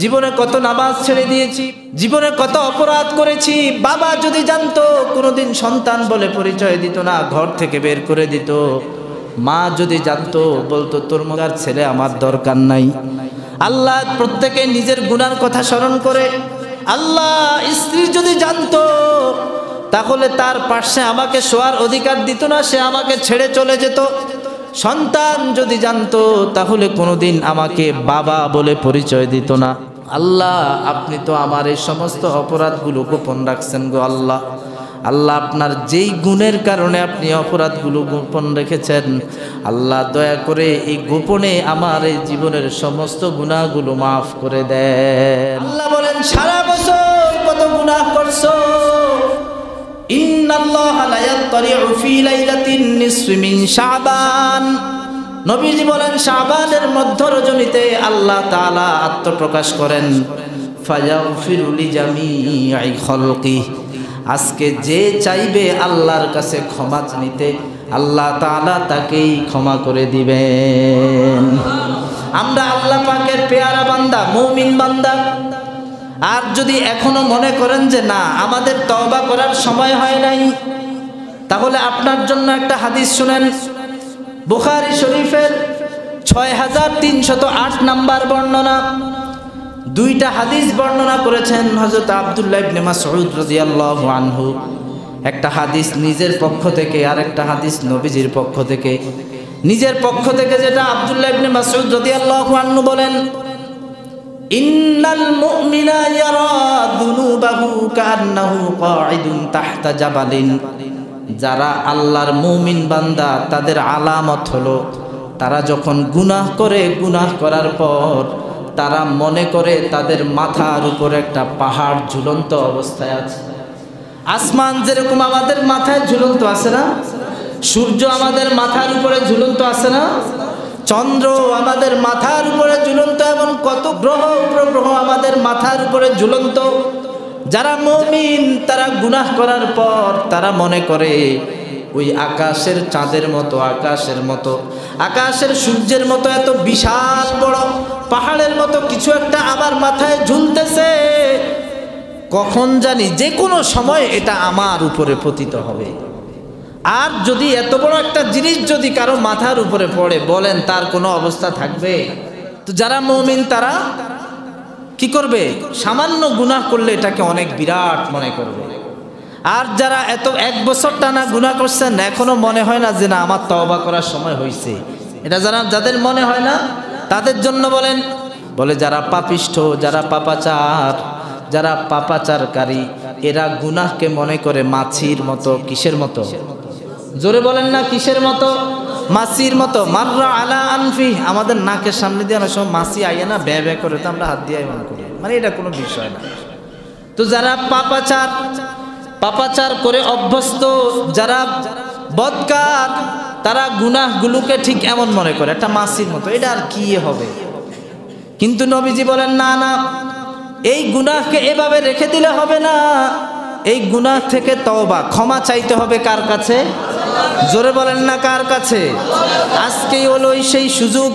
জীবনে কত নামাজ ছেড়ে দিয়েছি, জীবনে কত অপরাধ করেছি। বাবা যদি জানতো কোনোদিন সন্তান বলে পরিচয় দিত না, ঘর থেকে বের করে দিত। মা যদি জানতো বলতো তোর মগার ছেলে আমার দরকার নাই। আল্লাহ প্রত্যেকে নিজের গুনার কথা স্মরণ করে। আল্লাহ স্ত্রী যদি জানতো তাহলে তার পাশে আমাকে শোয়ার অধিকার দিত না, সে আমাকে ছেড়ে চলে যেত। সন্তান যদি জানতো তাহলে কোনোদিন আমাকে বাবা বলে পরিচয় দিত না। আল্লাহ আপনি তো আমার এই সমস্ত অপরাধগুলো গোপন রাখছেন গো আল্লাহ। আল্লাহ আপনার যেই গুণের কারণে আপনি অপরাধগুলো গোপন রেখেছেন, আল্লাহ দয়া করে এই গোপনে আমার এই জীবনের সমস্ত গুনাহগুলো মাফ করে দেন। আল্লাহ বলেন সারা বছর কত গুনাহ করছো। ইন্নাল্লাহা লা ইয়াত্তালিউ ফি লাইলাতিন নিসফি মিন শাবান। নবীজি বলেন শাবানের মধ্য রজনীতে আল্লাহ তাআলা আত্মপ্রকাশ করেন। ফায়াগফিরু লিজামিই খালকি। আজকে যে চাইবে আল্লাহর কাছে ক্ষমা নিতে, আল্লাহ তাআলা তাকেই ক্ষমা করে দিবেন। আমরা আল্লাহ পাকের পেয়ারা বান্দা, মুমিন বান্দা। আর যদি এখনো মনে করেন যে না আমাদের তওবা করার সময় হয় নাই, তাহলে আপনার জন্য একটা হাদিস শুনেন। বুখারী শরীফের 6308 নাম্বার বর্ণনা। দুইটা হাদিস বর্ণনা করেছেন হযরত আব্দুল্লাহ ইবনে মাসউদ রাদিয়াল্লাহু আনহু। একটা হাদিস নিজের পক্ষ থেকে আর একটা হাদিস নবীজির পক্ষ থেকে। নিজের পক্ষ থেকে যেটা আব্দুল্লাহ ইবনে মাসউদ রাদিয়াল্লাহু আনহু বলেন, ইন্নাল মুমিনা ইয়ারা যুনুবাহু কান্নাহু কাঈদুন তাহতা জাবালিন। যারা আল্লাহর মুমিন বান্দা তাদের আলামত হলো তারা যখন গুনাহ করে, গুনাহ করার পর তারা মনে করে তাদের মাথার উপরে একটা পাহাড় ঝুলন্ত অবস্থায় আছে। আসমান যেরকম আমাদের মাথায় ঝুলন্ত আছে না, সূর্য আমাদের মাথার উপরে ঝুলন্ত আছে না, চন্দ্র আমাদের মাথার উপরে ঝুলন্ত, এমন কত গ্রহ উপগ্রহ আমাদের মাথার উপরে ঝুলন্ত। যারা মুমিন তারা গুনাহ করার পর তারা মনে করে ওই আকাশের চাঁদের মতো, আকাশের মতো, আকাশের সূর্যের মতো এত বিশাল বড় পাহাড়ের মতো কিছু একটা আমার মাথায় ঝুলতেছে। কখন জানি যে কোনো সময় এটা আমার উপরে পতিত হবে। আর যদি এত বড় একটা জিনিস যদি কারো মাথার উপরে পড়ে, বলেন তার কোনো অবস্থা থাকবে? তো যারা মুমিন তারা কি করবে? সামান্য গুনাহ করলে এটাকে অনেক বিরাট মনে করবে। আর যারা এত 1 বছর টানা গুনাহ করছেন এখনো মনে হয় না যে না আমার তওবা করার সময় হয়েছে, এটা যাদের মনে হয় না তাদের জন্য বলে যারা পাপিষ্ঠ, যারা পাপাচার, যারা পাপাচারকারী, এরা গুনাহকে মনে করে মাছির মতো। কিসের মতো? জোরে বলেন না, কিসের মতো? মাছির মতো। মাররা আলা আনফি, আমাদের নাকের সামনে দিয়ে অনেক সময় মাছি আইয়া না ব্যয় ব্যয় করে, তো আমরা হাত দিয়ে মনে করি, মানে এটা কোনো বিষয় না। তো যারা পাপাচার করে অভ্যস্ত, যারা বদকার, তারা গুনাহগুলোকে ঠিক এমন মনে করে একটা মাছির মতো, এটা আর কি হবে। কিন্তু নবীজি বলেন না না, এই গুনাহকে এভাবে রেখে দিলে হবে না। এই গুনাহ থেকে তওবা, ক্ষমা চাইতে হবে কার কাছে? জোরে বলেন না, কার কাছে? আজকেই হলো সেই সুযোগ।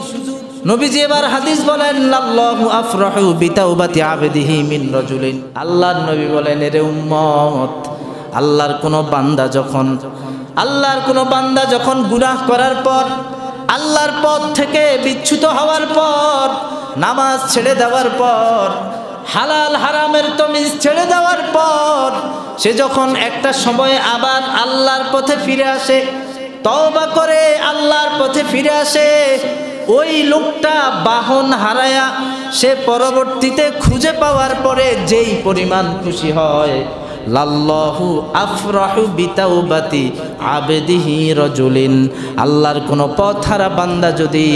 নবীজি এবার হাদিস বলেন, আল্লাহু আফরাহু বিতাওবাতি আবদিহি মিন রাজুলিন। আল্লাহর নবী বলেন, এরে উম্মত, আল্লাহর কোনো বান্দা যখন গুনাহ করার পর, আল্লাহর পথ থেকে বিচ্যুত হওয়ার পর, নামাজ ছেড়ে দেওয়ার পর, হালাল হারামের তমিজ ছেড়ে দেওয়ার পর, সে যখন একটা সময় আবার আল্লাহর পথে ফিরে আসে, তওবা করে আল্লাহর পথে ফিরে আসে, ওই লোকটা বাহন হারায়া সে পরবর্তীতে খুঁজে পাওয়ার পরে যেই পরিমাণ খুশি হয়, লাল্লাহু আফরাহু বিতাওবাতি আবদিহি রাজুলিন। আল্লাহর কোনো পথহারা বান্দা যদি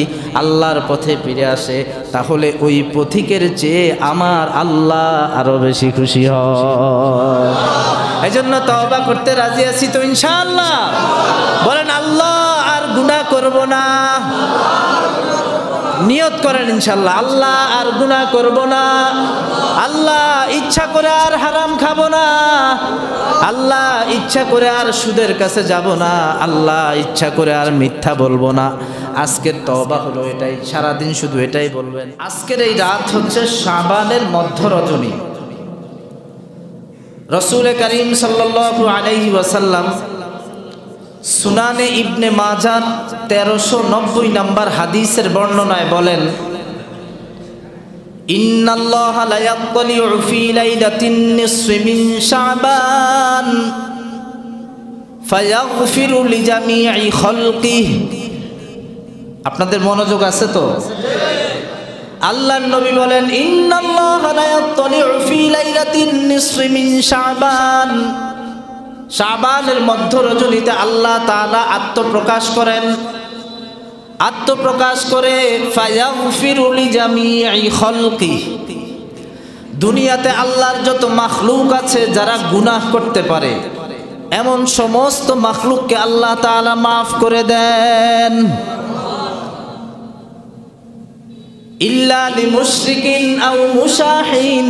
আল্লাহর পথে ফিরে আসে, তাহলে ওই পথিকের চেয়ে আমার আল্লাহ আরো বেশি খুশি হয়। এজন্য তওবা করতে রাজি আছি তো ইনশাআল্লাহ? বলেন আল্লাহ আর গুনাহ করব না। নিয়ত করেন ইনশাআল্লাহ, আল্লাহ আর গুনাহ করব না, আল্লাহ ইচ্ছা করে আর হারাম খাবো না, আল্লাহ ইচ্ছা করে আর সুদের কাছে যাব না, আল্লাহ ইচ্ছা করে আর মিথ্যা বলবো না, আজকের তওবা হলো এটাই, সারাদিন শুধু এটাই বলবেন। আজকের এই রাত হচ্ছে শাবানের মধ্য রজনী। রাসূল করিম সাল্লাল্লাহু আলাইহি ওয়াসাল্লাম সুনানে ইবনে মাজাহ 1390 নম্বর হাদিসের বর্ণনায় বলেন, ইন্নাল্লাহা লা ইয়াত্তালিউ ফি লাইলাতিন নিসফি মিন শাবান ফায়াগফিরু লিজামিই খালকিহি। আপনাদের মনোযোগ আছে তো? আল্লাহর নবী বলেন, ইন্নাল্লাহা লা ইয়াত্তালিউ ফি লাইলাতিন নিসফি মিন শাবান, শাবানের মধ্য রজনীতে আল্লাহ তাআলা আত্মপ্রকাশ করেন। আত্মপ্রকাশ করে ফায়াগফিরু লিজামিই খালকিহি, দুনিয়াতে আল্লাহর যত মাখলুক আছে যারা গুনাহ করতে পারে এমন সমস্ত মাখলুককে আল্লাহ তাআলা মাফ করে দেন। ইল্লা লিমুশরিকিন আও মুশাহিন,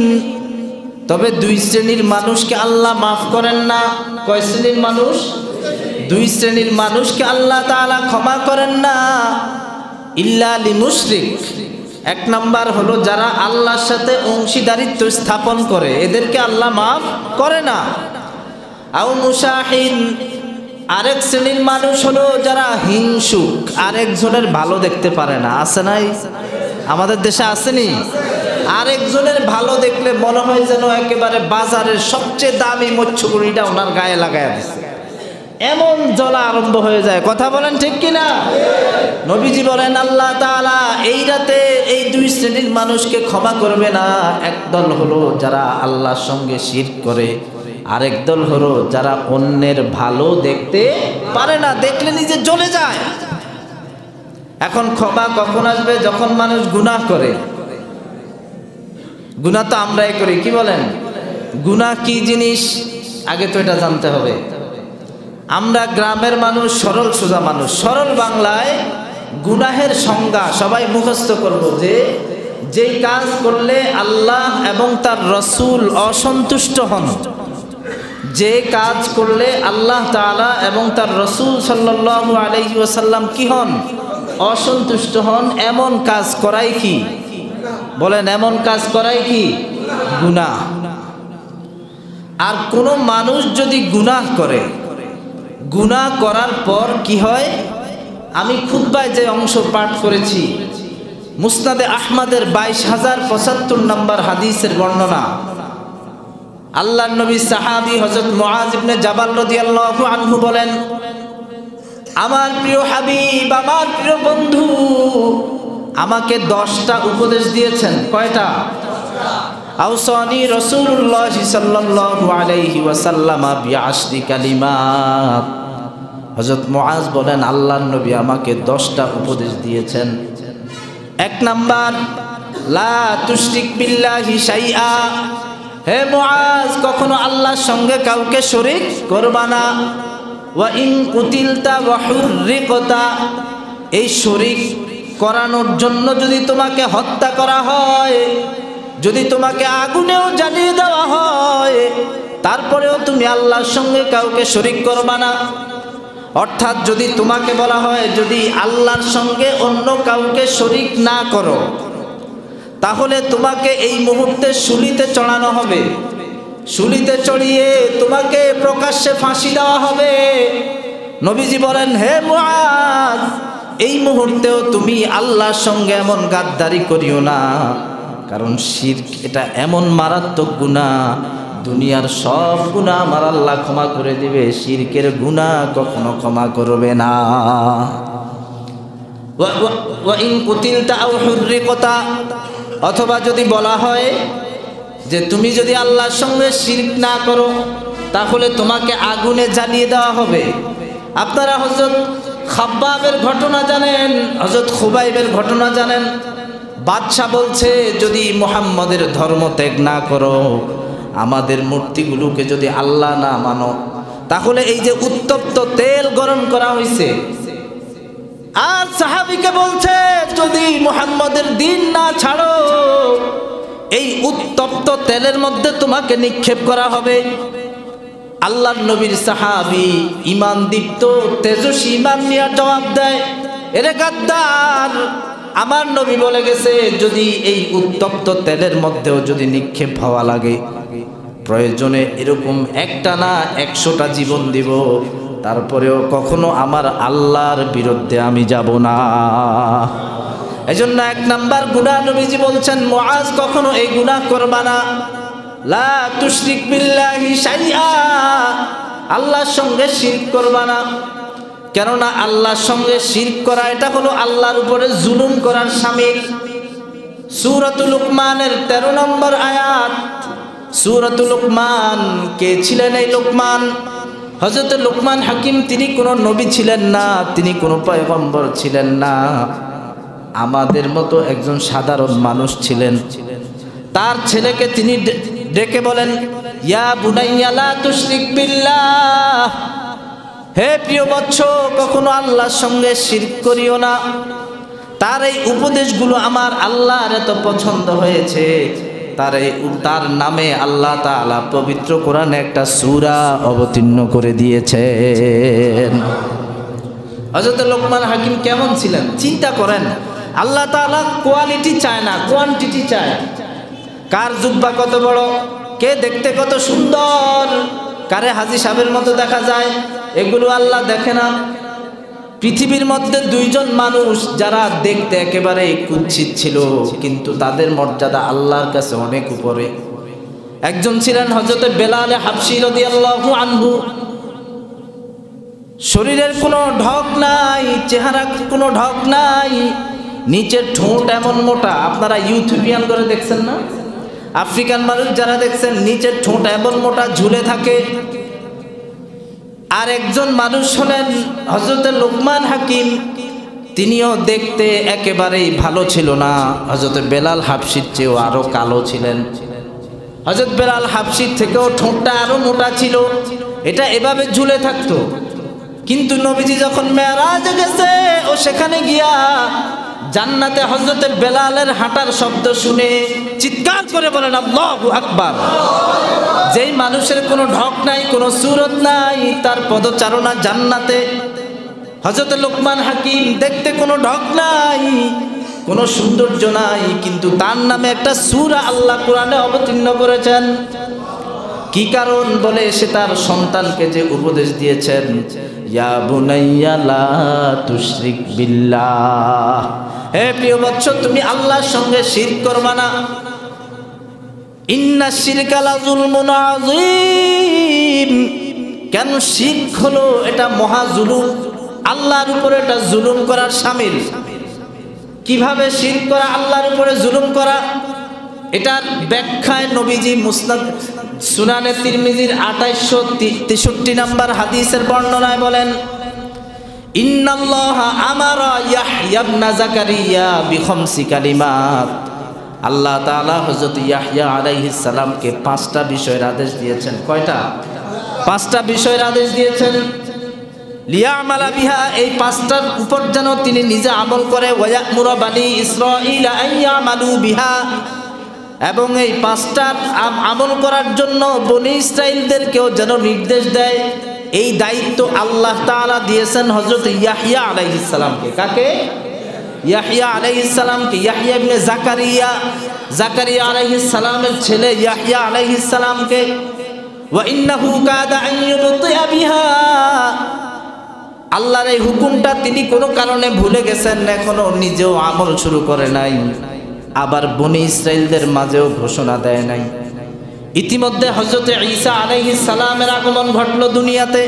তবে দুই শ্রেণীর মানুষকে আল্লাহ মাফ করেন না। কয় শ্রেণীর মানুষ? দুই শ্রেণীর মানুষকে আল্লাহ তাআলা ক্ষমা করেন না। ইল্লা লিমুশরিক, এক নাম্বার হলো যারা আল্লাহর সাথে অংশীদারিত্ব স্থাপন করে, এদেরকে আল্লাহ মাফ করে না। আও মুশাহিন, আরেক শ্রেণীর মানুষ হলো যারা হিংসুক, আরেকজনের ভালো দেখতে পারে না। আছে নাই? আমাদের দেশে আসেনি? আরেকজনের ভালো দেখলে মনে হয় যেন একেবারে বাজারের সবচেয়ে দামি মচ্ছগুড়িটা ওনার গায়ে লাগায় দিচ্ছে, এমন জ্বলা আরম্ভ হয়ে যায়। কথা বলেন ঠিক কিনা? নবীজি বলেন আল্লাহ তাআলা এই রাতে এই দুই শ্রেণীর মানুষকে ক্ষমা করবে না। একদল হলো যারা আল্লাহর সঙ্গে শিরক করে, আরেক দল হলো যারা অন্যের ভালো দেখতে পারে না, দেখলে নিজে জ্বলে যায়। এখন ক্ষমা কখন আসবে? যখন মানুষ গুনাহ করে। গুনাহ তো আমরাই করি, কি বলেন? গুনাহ কি জিনিস আগে তো এটা জানতে হবে। আমরা গ্রামের মানুষ, সরল সোজা মানুষ, সরল বাংলায় গুনাহের সংজ্ঞা সবাই মুখস্থ করব যে যেই কাজ করলে আল্লাহ এবং তার রসুল অসন্তুষ্ট হন, যে কাজ করলে আল্লাহ তাআলা এবং তার রসুল সাল্লাল্লাহু আলাইহি ওয়াসাল্লাম কি হন? অসন্তুষ্ট হন। এমন কাজ করাই কি? বলেন, এমন কাজ করাই কি? গুনাহ। আর কোন মানুষ যদি গুনাহ করে, গুনাহ করার পর কি হয়? আমি খুতবায় যে অংশ পাঠ করেছি, মুসনাদে আহমদের 22,075 নম্বর হাদিসের বর্ণনা। আল্লাহর নবী সাহাবী হযরত মুআজ ইবনে জাবাল রাদিয়াল্লাহু আনহু বলেন, আমার প্রিয় হাবিব, আমার প্রিয় বন্ধু আমাকে 10টা উপদেশ দিয়েছেন। কয়টা? আওসানি রাসূলুল্লাহ সাল্লাল্লাহু আলাইহি ওয়াসাল্লাম বিআশরি কালিমাত। হযরত মুআজ বলেন আল্লাহর নবী আমাকে 10টা উপদেশ দিয়েছেন। এক নাম্বার, লা তুশরিক বিল্লাহি শাইআ। হে মুআজ, কখনো আল্লাহর সঙ্গে কাউকে শরীক করবা না। ওয়া ইন কুতিলতা ওয়া হুররিকতা, এই শরীক করানোর জন্য যদি তোমাকে হত্যা করা হয়, যদি তোমাকে আগুনেও জ্বালিয়ে দেওয়া হয়, তারপরেও তুমি আল্লাহর সঙ্গে কাউকে শরীক করবা না। অর্থাৎ যদি তোমাকে বলা হয় যদি আল্লাহর সঙ্গে অন্য কাউকে শরীক না করো, তাহলে তোমাকে এই মুহূর্তে শুলিতে চড়ানো হবে। শুলিতে চড়িয়ে তোমাকে প্রকাশ্যে ফাঁসি দেওয়া হবে। নবীজি বলেন, হে মুআজ, এই মুহূর্তেও তুমি আল্লাহর সঙ্গে এমন গাদ্দারি করিও না, কারণ শিরক এটা এমন মারাত্মক গুনাহ, দুনিয়ার সব গুনাহ আমার আল্লাহ ক্ষমা করে দিবে, শিরকের গুনাহ কখনো ক্ষমা করবে না। ওয়া ইন কুতিলতা আও হুররিকতা, অথবা যদি বলা হয় যে তুমি যদি আল্লাহর সঙ্গে শিরক না করো তাহলে তোমাকে আগুনে জ্বালিয়ে দেওয়া হবে। আপনারা হযরত খাব্বাবের ঘটনা জানেন, হযরত খুবাইবের ঘটনা জানেন। বাদশা বলছে যদি মুহাম্মদের ধর্ম ত্যাগ না করো, আমাদের মূর্তিগুলোকে যদি আল্লাহ না মানো, তাহলে এই যে উত্তপ্ত তেল গরম করা হয়েছে, আর সাহাবীকে বলছে যদি মুহাম্মদের দ্বীন না ছাড়ো, এই উত্তপ্ত তেলের মধ্যে তোমাকে নিক্ষেপ করা হবে। আল্লাহর নবীর সাহাবী ঈমান দীপ্ত তেজস্বী ঈমান নিয়ে জবাব দেয়, এরে গাদ্দার, আমার নবী বলে গেছে যদি এই উত্তপ্ত তেলের মধ্যেও যদি নিক্ষেপ হওয়া লাগে, প্রয়োজনে এরকম একটা না 100টা জীবন দিব, তারপরেও কখনো আমার আল্লাহর বিরুদ্ধে আমি যাব না। এজন্য 1 নাম্বার গুনাহ নবীজি বলছেন, মুআজ কখনো এই গুনাহ করবা না। লা তুশরিক বিল্লাহি শাইআ, আল্লাহর সঙ্গে শিরক করবা না। কেননা আল্লাহর সঙ্গে শিরক করা এটা হলো আল্লাহর উপরে জুলুম করার শামিল। সূরাতুল লুকমানের 13 নম্বর আয়াত। সূরাতুল লুকমান, কে ছিলেন এই লুকমান? হযরত লুকমান হাকিম, তিনি কোনো নবী ছিলেন না, তিনি কোনো পয়গম্বর ছিলেন না, আমাদের মতো একজন সাধারণ মানুষ ছিলেন। তার ছেলেকে তিনি ডেকে বলেন, ইয়া বুনাইয়া লা তুশরিক বিল্লাহ, হে প্রিয় বৎস, কখনো আল্লাহর সঙ্গে শিরক করিও না। তার এই উপদেশগুলো আমার আল্লাহর এত পছন্দ হয়েছে, তার নামে আল্লাহ তাআলা পবিত্র কোরআনে একটা সূরা অবতীর্ণ করে দিয়েছেন। হযরত লোকমান হাকিম কেমন ছিলেন চিন্তা করেন। আল্লাহ তাআলা কোয়ালিটি চায় না, কোয়ান্টিটি চায়। কার জুব্বা কত বড়, কে দেখতে কত সুন্দর, কারে হাজী সাহেবের মতো দেখা যায়, এগুলো আল্লাহ দেখে না। পৃথিবীর মধ্যে 2 জন মানুষ যারা দেখতে একেবারে কুৎসিত ছিল, কিন্তু তাদের মর্যাদা আল্লাহর কাছে অনেক উপরে। একজন ছিলেন হযরত বেলাল হাবশী রাদিয়াল্লাহু আনহু। শরীরের কোনো ঢক নাই, চেহারা কোনো ঢক নাই, নিচের ঠোঁট এমন মোটা, আপনারা ইউথিওপিয়ান করে দেখছেন না, আফ্রিকান মানুষ যারা দেখছেন নিচের ঠোঁট এমন মোটা ঝুলে থাকে। আর একজন মানুষ হলেন হযরত লোকমান হাকিম, তিনিও দেখতে একেবারেই ভালো ছিল না, হযরত বেলাল হাবশীর চেয়েও আরো কালো ছিলেন। হযরত বেলাল হাবশীর থেকেও ঠোঁটটা আরো মোটা ছিল, এটা এভাবে ঝুলে থাকতো। কিন্তু নবীজি যখন মেরাজে গেছে, ও সেখানে গিয়া জান্নাতে হযরত বেলালের হাঁটার শব্দ শুনে চিৎকার করে বলেন আল্লাহু আকবার। যেই মানুষের কোনো ঢক নাই, কোনো সুরত নাই, তার পদচারণা জান্নাতে। হযরত লোকমান হাকিম দেখতে কোনো ঢক নাই, কোনো সৌন্দর্য নাই, কিন্তু তার নামে একটা সূরা আল্লাহ কোরআনে অবতীর্ণ করেছেন। কি কারণ? বলে সে তার সন্তানকে যে উপদেশ দিয়েছেন, ইয়া বুনাইয়া লা তুশরিক বিল্লাহ, হে প্রিয় বৎস, তুমি আল্লাহর সঙ্গে শিরক করবা না। ইন্না শিরকা লা যুলমুন আযীম, কেন শিরক হলো এটা মহা জুলুম, আল্লাহর উপরে এটা জুলুম করার শামিল। কিভাবে শিরক করা, আল্লাহর উপরে জুলুম করা? এটার ব্যাখ্যায় নবীজি মুসনাদ সুনানে তিরমিজির 2863 নম্বর হাদিসের বর্ণনায় বলেন, ইন্নাল্লাহা আমারা ইয়াহইয়া ইবনে যাকারিয়া বিখামসি কালিমাত, আল্লাহ তাআলা হযরত ইয়াহইয়া আলাইহিস সালামকে 5টা বিষয়ের আদেশ দিয়েছেন। কয়টা? 5টা বিষয়ের আদেশ দিয়েছেন। লিয়ামালা বিহা, এই 5টার উপর যেন তিনি নিজে আমল করে। ওয়ায়ামুরা বানি ইসরাঈল আইয়ামালু বিহা, এবং এই 5টার আমল করার জন্য বনি ইসরাঈলদেরকেও যেন নির্দেশ দেয়। এই দায়িত্ব আল্লাহ তাআলা দিয়েছেন হযরত ইয়াহইয়া আলাইহিস সালামকে। কাকে? ইয়াহইয়া আলাইহিস সালামকে। ইয়াহইয়া ইবনে জাকারিয়া আলাইহিস সালামের ছেলে ইয়াহইয়া আলাইহিস সালামকে। ওয়া ইন্নাহু কাদা আন ইউবতিয়া বিহা, আল্লাহর এই হুকুমটা তিনি কোনো কারণে ভুলে গেছেন, এখনো নিজেও আমল শুরু করে নাই, আবার বনি ইসরাঈলদের মাঝেও ঘোষণা দেয় নাই। ইতিমধ্যে হযরত ঈসা আলাইহিস সালামের আগমন ঘটল দুনিয়াতে।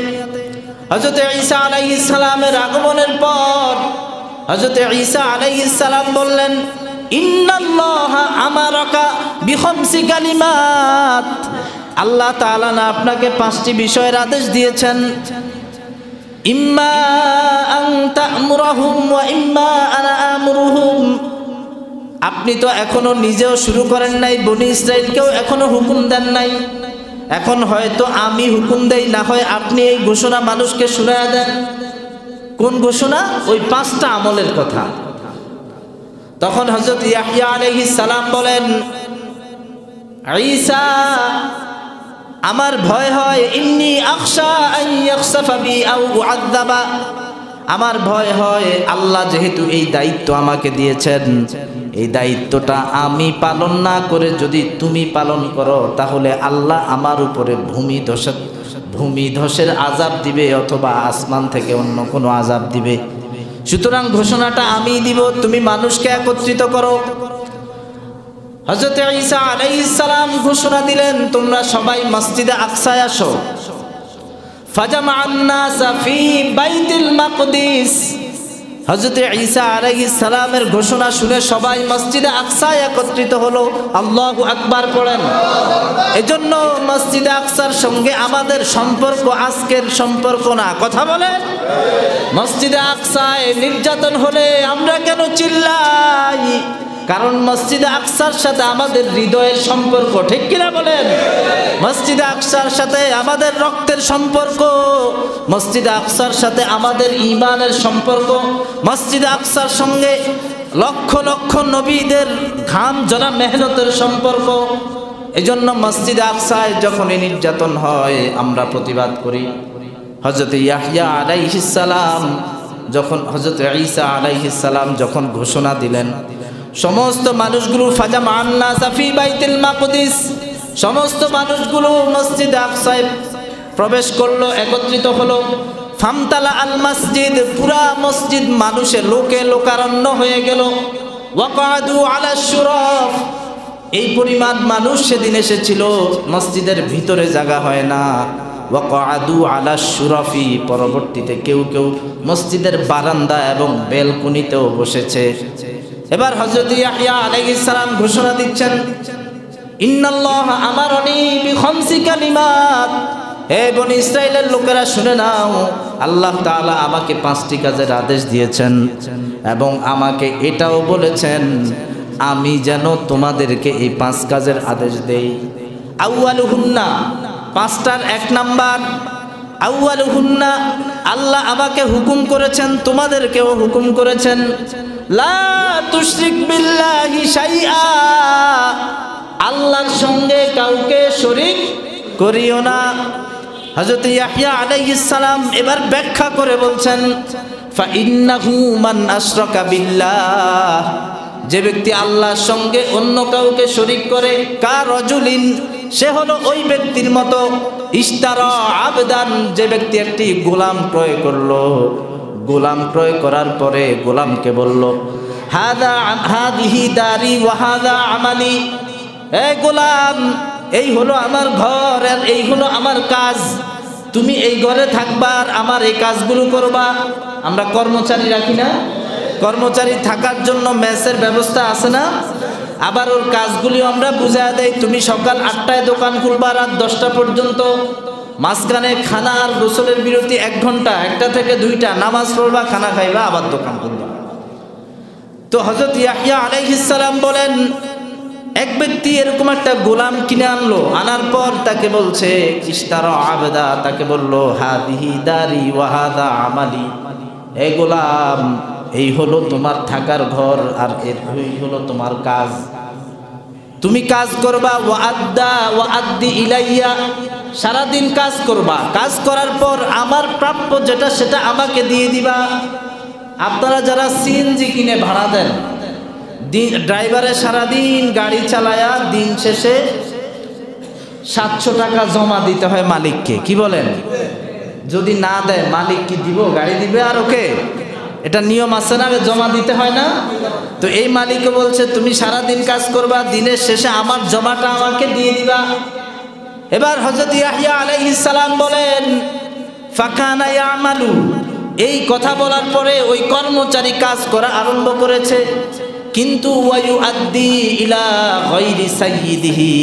হযরত ঈসা আলাইহিস সালামের আগমনের পর হযরত ঈসা আলাইহিস সালাম বললেন, ইন্নাল্লাহা আমারাকা বিখামসি কালিমাত, আল্লাহ তাআলা না আপনাকে 5টি বিষয়ের আদেশ দিয়েছেন। ইম্মা আন তা'মুরহুম ওয়া ইম্মা আনা আমুরুহুম, আপনি তো এখনো নিজেও শুরু করেন নাই, বনি ইসরাঈলকেও এখনো হুকুম দেন নাই। এখন হয়তো আমি হুকুম দেই, না হয় আপনি এই ঘোষণা মানুষকে শোনায়া দেন। কোন ঘোষণা? ওই 5টা আমলের কথা। তখন হযরত ইয়াহইয়া আলাইহিস সালাম বলেন, ঈসা, আমার ভয় হয়, ইন্নী আখশা আন ইয়াখসাফা বি আও উআযাবা, আমার ভয় হয় আল্লাহ যেহেতু এই দায়িত্ব আমাকে দিয়েছেন, এই দায়িত্বটা আমি পালন না করে যদি তুমি পালন করো তাহলে আল্লাহ আমার উপরে ভূমিধসের আযাব দিবে অথবা আসমান থেকে অন্য কোনো আযাব দিবে। সুতরাং ঘোষণাটা আমি দিব, তুমি মানুষকে একত্রিত করো। হযরত ঈসা আলাইহিস সালাম ঘোষণা দিলেন, তোমরা সবাই মসজিদে আকসায় আসো। ফাজামাআন নাসা ফি বাইতুল মাকদিস। হযরত ঈসা আলাইহিস সালামের ঘোষণা শুনে সবাই মসজিদে আকসায় একত্রিত হলো। আল্লাহু আকবার পড়েন। এজন্য মসজিদে আকসার সঙ্গে আমাদের সম্পর্ক আজকের সম্পর্ক না, কথা বলেন। মসজিদে আকসায় নির্যাতন হলে আমরা কেন চিল্লাই? কারণ মসজিদে আকসার সাথে আমাদের হৃদয়ের সম্পর্ক, ঠিক কিনা বলেন? মসজিদে আকসার সাথে আমাদের রক্তের সম্পর্ক, মসজিদে আকসার সাথে আমাদের ঈমানের সম্পর্ক, মসজিদে আকসার সঙ্গে লক্ষ লক্ষ নবীদের ঘাম ঝরা মেহনতের সম্পর্ক। এজন্য মসজিদে আকসায় যখনই নির্যাতন হয় আমরা প্রতিবাদ করি। হযরত ইয়াহইয়া আলাইহিস সালাম যখন হযরত ঈসা আলাইহিস সালাম যখন ঘোষণা দিলেন, সমস্ত মানুষগুলো ফাজামাআন নাসা ফি বাইতুল মাকদিস, সমস্ত মানুষগুলো মসজিদে আকসায় প্রবেশ করলো, একত্রিত হলো। ফামতালা আল মসজিদ, পুরা মসজিদ মানুষে লোকে লোকারণ্য হয়ে গেল। ওয়াকাদু আলা শুরাফ, এই পরিমাণ মানুষ সেদিন এসেছিল মসজিদের ভিতরে জায়গা হয় না। ওয়াকাদু আলা শুরাফি, পরবর্তীতে কেউ কেউ মসজিদের বারান্দা এবং বেলকনিতেও বসেছে। এবার হযরত ইয়াহইয়া আলাইহিস সালাম ঘোষণা দিচ্ছেন, ইন্নাল্লাহ আমারনি বিখামসি কালিমাত। হে বনি ইসরাইলের লোকেরা শুনে নাও, আল্লাহ তাআলা আমাকে 5টি কাজের আদেশ দিয়েছেন এবং আমাকে এটাও বলেছেন আমি যেন তোমাদেরকে এই 5 কাজের আদেশ দেই। আউয়ালুহুন্না, 5টার 1 নাম্বার আউয়ালুহুন্না, আল্লাহ আমাকে হুকুম করেছেন, তোমাদেরকেও হুকুম করেছেন, লা তুশরিক বিল্লাহি শাইআ, আল্লাহর সঙ্গে কাউকে শরীক করিও না। হযরত ইয়াহইয়া আলাইহিস সালাম এবার ব্যাখ্যা করে বলছেন, ফা ইন্নাহু মান আশরাকা বিল্লাহ, যে ব্যক্তি আল্লাহর সঙ্গে অন্য কাউকে শরীক করে, কা রাজুলিন, সে হলো ওই ব্যক্তির মতো, ইশতারা আবদান, যে ব্যক্তি একটি গোলাম ক্রয় করলো, গোলাম ক্রয় করার পরে গোলামকে বলল, হাদিহি দারি ওয়া হাদা আমালি, এই গোলাম এই হলো আমার ঘর আর এই হলো আমার কাজ, তুমি এই ঘরে থাকবা আর আমার এই কাজগুলো করবা। আমরা কর্মচারী রাখি না? কর্মচারী থাকার জন্য মেসের ব্যবস্থা আছে না? আবার ওর কাজগুলিও আমরা বুঝাই দেই, তুমি সকাল 8টায় দোকান খুলবা রাত 10টা পর্যন্ত, মাঝখানে খানা আর গোসলের বিরতি 1 ঘন্টা, 1টা থেকে 2টা, নামাজ পড়বা, খানা খাইবা, আবার দোকান খুলবা। তো হযরত ইয়াহইয়া আলাইহিস সালাম বলেন, এক ব্যক্তি এরকম একটা গোলাম কিনে আনলো, আনার পর তাকে বলছে ইশতারা আবদা, তাকে বলল হাদিহি দারি ওয়া হাদা আমালি, এই গোলাম এই হলো তোমার থাকার ঘর আর এই হলো তোমার কাজ, তুমি কাজ করবা। ওয়া আদ্দি ইলাইয়া, সারাদিন কাজ করবা, কাজ করার পর আমার প্রাপ্য যেটা সেটা আমাকে দিয়ে দিবা। আপনারা যারা সিএনজি কিনে ভাড়া দেন, ড্রাইভারে সারাদিন গাড়ি চালায়া দিন শেষে 700 টাকা জমা দিতে হয় মালিককে, কি বলেন? যদি না দেয় মালিক কি দিব? গাড়ি দিবে আর ওকে? এটা নিয়ম আছে না, জমা দিতে হয় না? তো এই মালিকও বলছে তুমি সারাদিন কাজ করবা, দিনের শেষে আমার জমাটা আমাকে দিয়ে দিবা। এবার হযরত ইয়াহইয়া আলাইহিস সালাম বলেন, ফাকানা ইয়ামালু, এই কথা বলার পরে ওই কর্মচারী কাজ করা আরম্ভ করেছে, কিন্তু ওয়ায়ুআদ্দি ইলা গায়রি সাইয়্যিদিহি,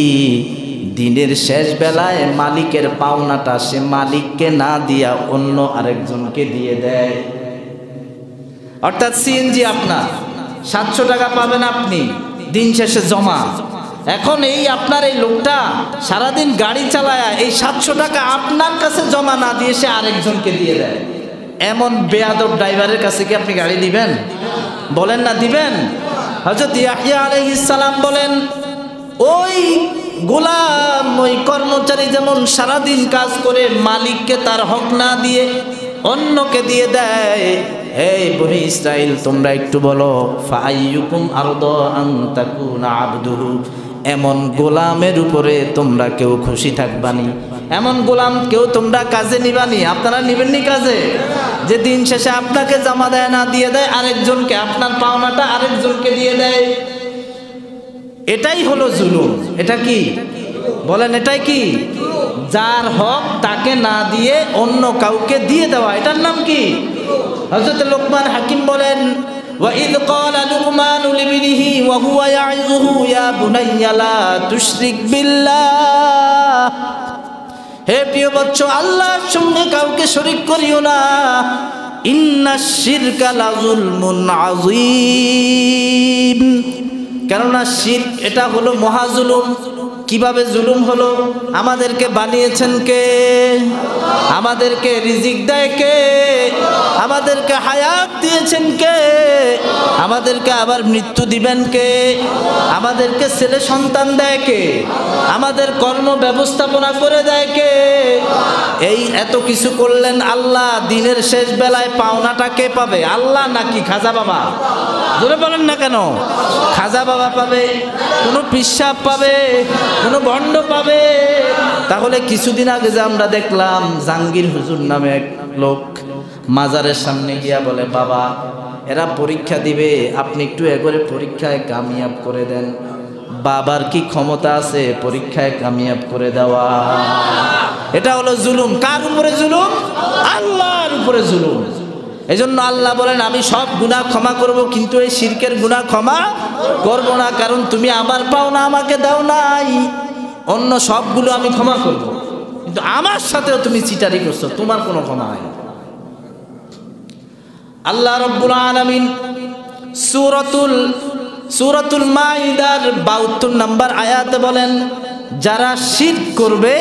দিনের শেষ বেলায় মালিকের পাওনাটা সে মালিককে না দিয়া অন্য আরেকজনকে দিয়ে দেয়। অর্থাৎ সিএনজি আপনার 700 টাকা পাবেন আপনি দিন শেষে জমা, এখন এই আপনার এই লোকটা সারাদিন গাড়ি চালায় এই 700 টাকা আপনার কাছে জমা না দিয়ে সে আরেকজনকে দিয়ে দেয়। এমন বেয়াদব ড্রাইভারের কাছে কি আপনি গাড়ি দিবেন? বলেন না দিবেন? হযরত ইয়াহইয়া আলাইহিস সালাম বলেন, ওই গোলাম ওই কর্মচারী যেমন সারাদিন কাজ করে মালিককে তার হক না দিয়ে অন্যকে দিয়ে দেয়, এই বনি ইসরাইল তোমরা একটু বলো, ফাআইয়ুকুম আরদা আন তাকুনা আবদুহু, এমন গোলামের উপরে তোমরা কেউ খুশি থাকবানি? এমন গোলাম কেউ তোমরা কাজে নিবানি? আপনারা নিবেননি কাজে? যে দিন শেষে আপনাকে জামা দেয় না, দিয়ে দেয় আরেকজনকে, আপনার পাওনাটা আরেকজনকে দিয়ে দেয়। এটাই হলো জুলুম। এটা কি বলেন? এটাই কি? যার হক তাকে না দিয়ে অন্য কাউকে দিয়ে দেওয়া, এটার নাম কি? হযরত লোকমান হাকিম বলেন, وَإِذْ قَالَ لُقْمَانُ لِابْنِهِ وَهُوَ يَعِظُهُ يَا بُنَيَّ لَا تُشْرِكْ بِاللَّهِ, হে প্রিয় বৎস, আল্লাহর সঙ্গে কাউকে শরীক করিও না, ইন্নাশ শিরকা লাযুলমুন আযীম, কেননা শিরক এটা হলো মহাজুলুম। কিভাবে জুলুম হলো? আমাদেরকে বানিয়েছেন কে? আমাদেরকে রিজিক দেয় কে? আমাদেরকে হায়াত দিয়েছেন কে? আমাদেরকে আবার মৃত্যু দিবেন কে? আমাদেরকে ছেলে সন্তান দেয় কে? আমাদের কর্ম ব্যবস্থাপনা করে দেয় কে? এই এত কিছু করলেন আল্লাহ, দিনের শেষ বেলায় পাওনাটা কে পাবে? আল্লাহ নাকি খাজা বাবা? জোরে বলেন না কেন? খাজা বাবা পাবে? কোনো পিসাব পাবে? কোনো ভণ্ড পাবে? তাহলে কিছুদিন আগে যে আমরা দেখলাম জাহাঙ্গীর হুজুর নামে এক লোক মাজারের সামনে গিয়া বলে, বাবা এরা পরীক্ষা দিবে, আপনি একটু করে পরীক্ষায় কামিয়াব করে দেন। বাবার কি ক্ষমতা আছে পরীক্ষায় কামিয়াব করে দেওয়া? এটা হলো জুলুম। কার উপরে জুলুম? আল্লাহর উপরে জুলুম। এজন্য আল্লাহ বলেন, আমি সব গুনাহ ক্ষমা করব, কিন্তু এই শিরকের গুনাহ ক্ষমা করব না, কারণ তুমি আমার পাওনা আমাকে দাও নাই। অন্য সবগুলো আমি ক্ষমা করব, কিন্তু আমার সাথেও তুমি চিটারি করছো, তোমার কোনো ক্ষমা হয় না। আল্লাহ রাব্বুল আলামিন সূরাতুল মাইদার 72 নম্বর আয়াতে বলেন, যারা শিরক করবে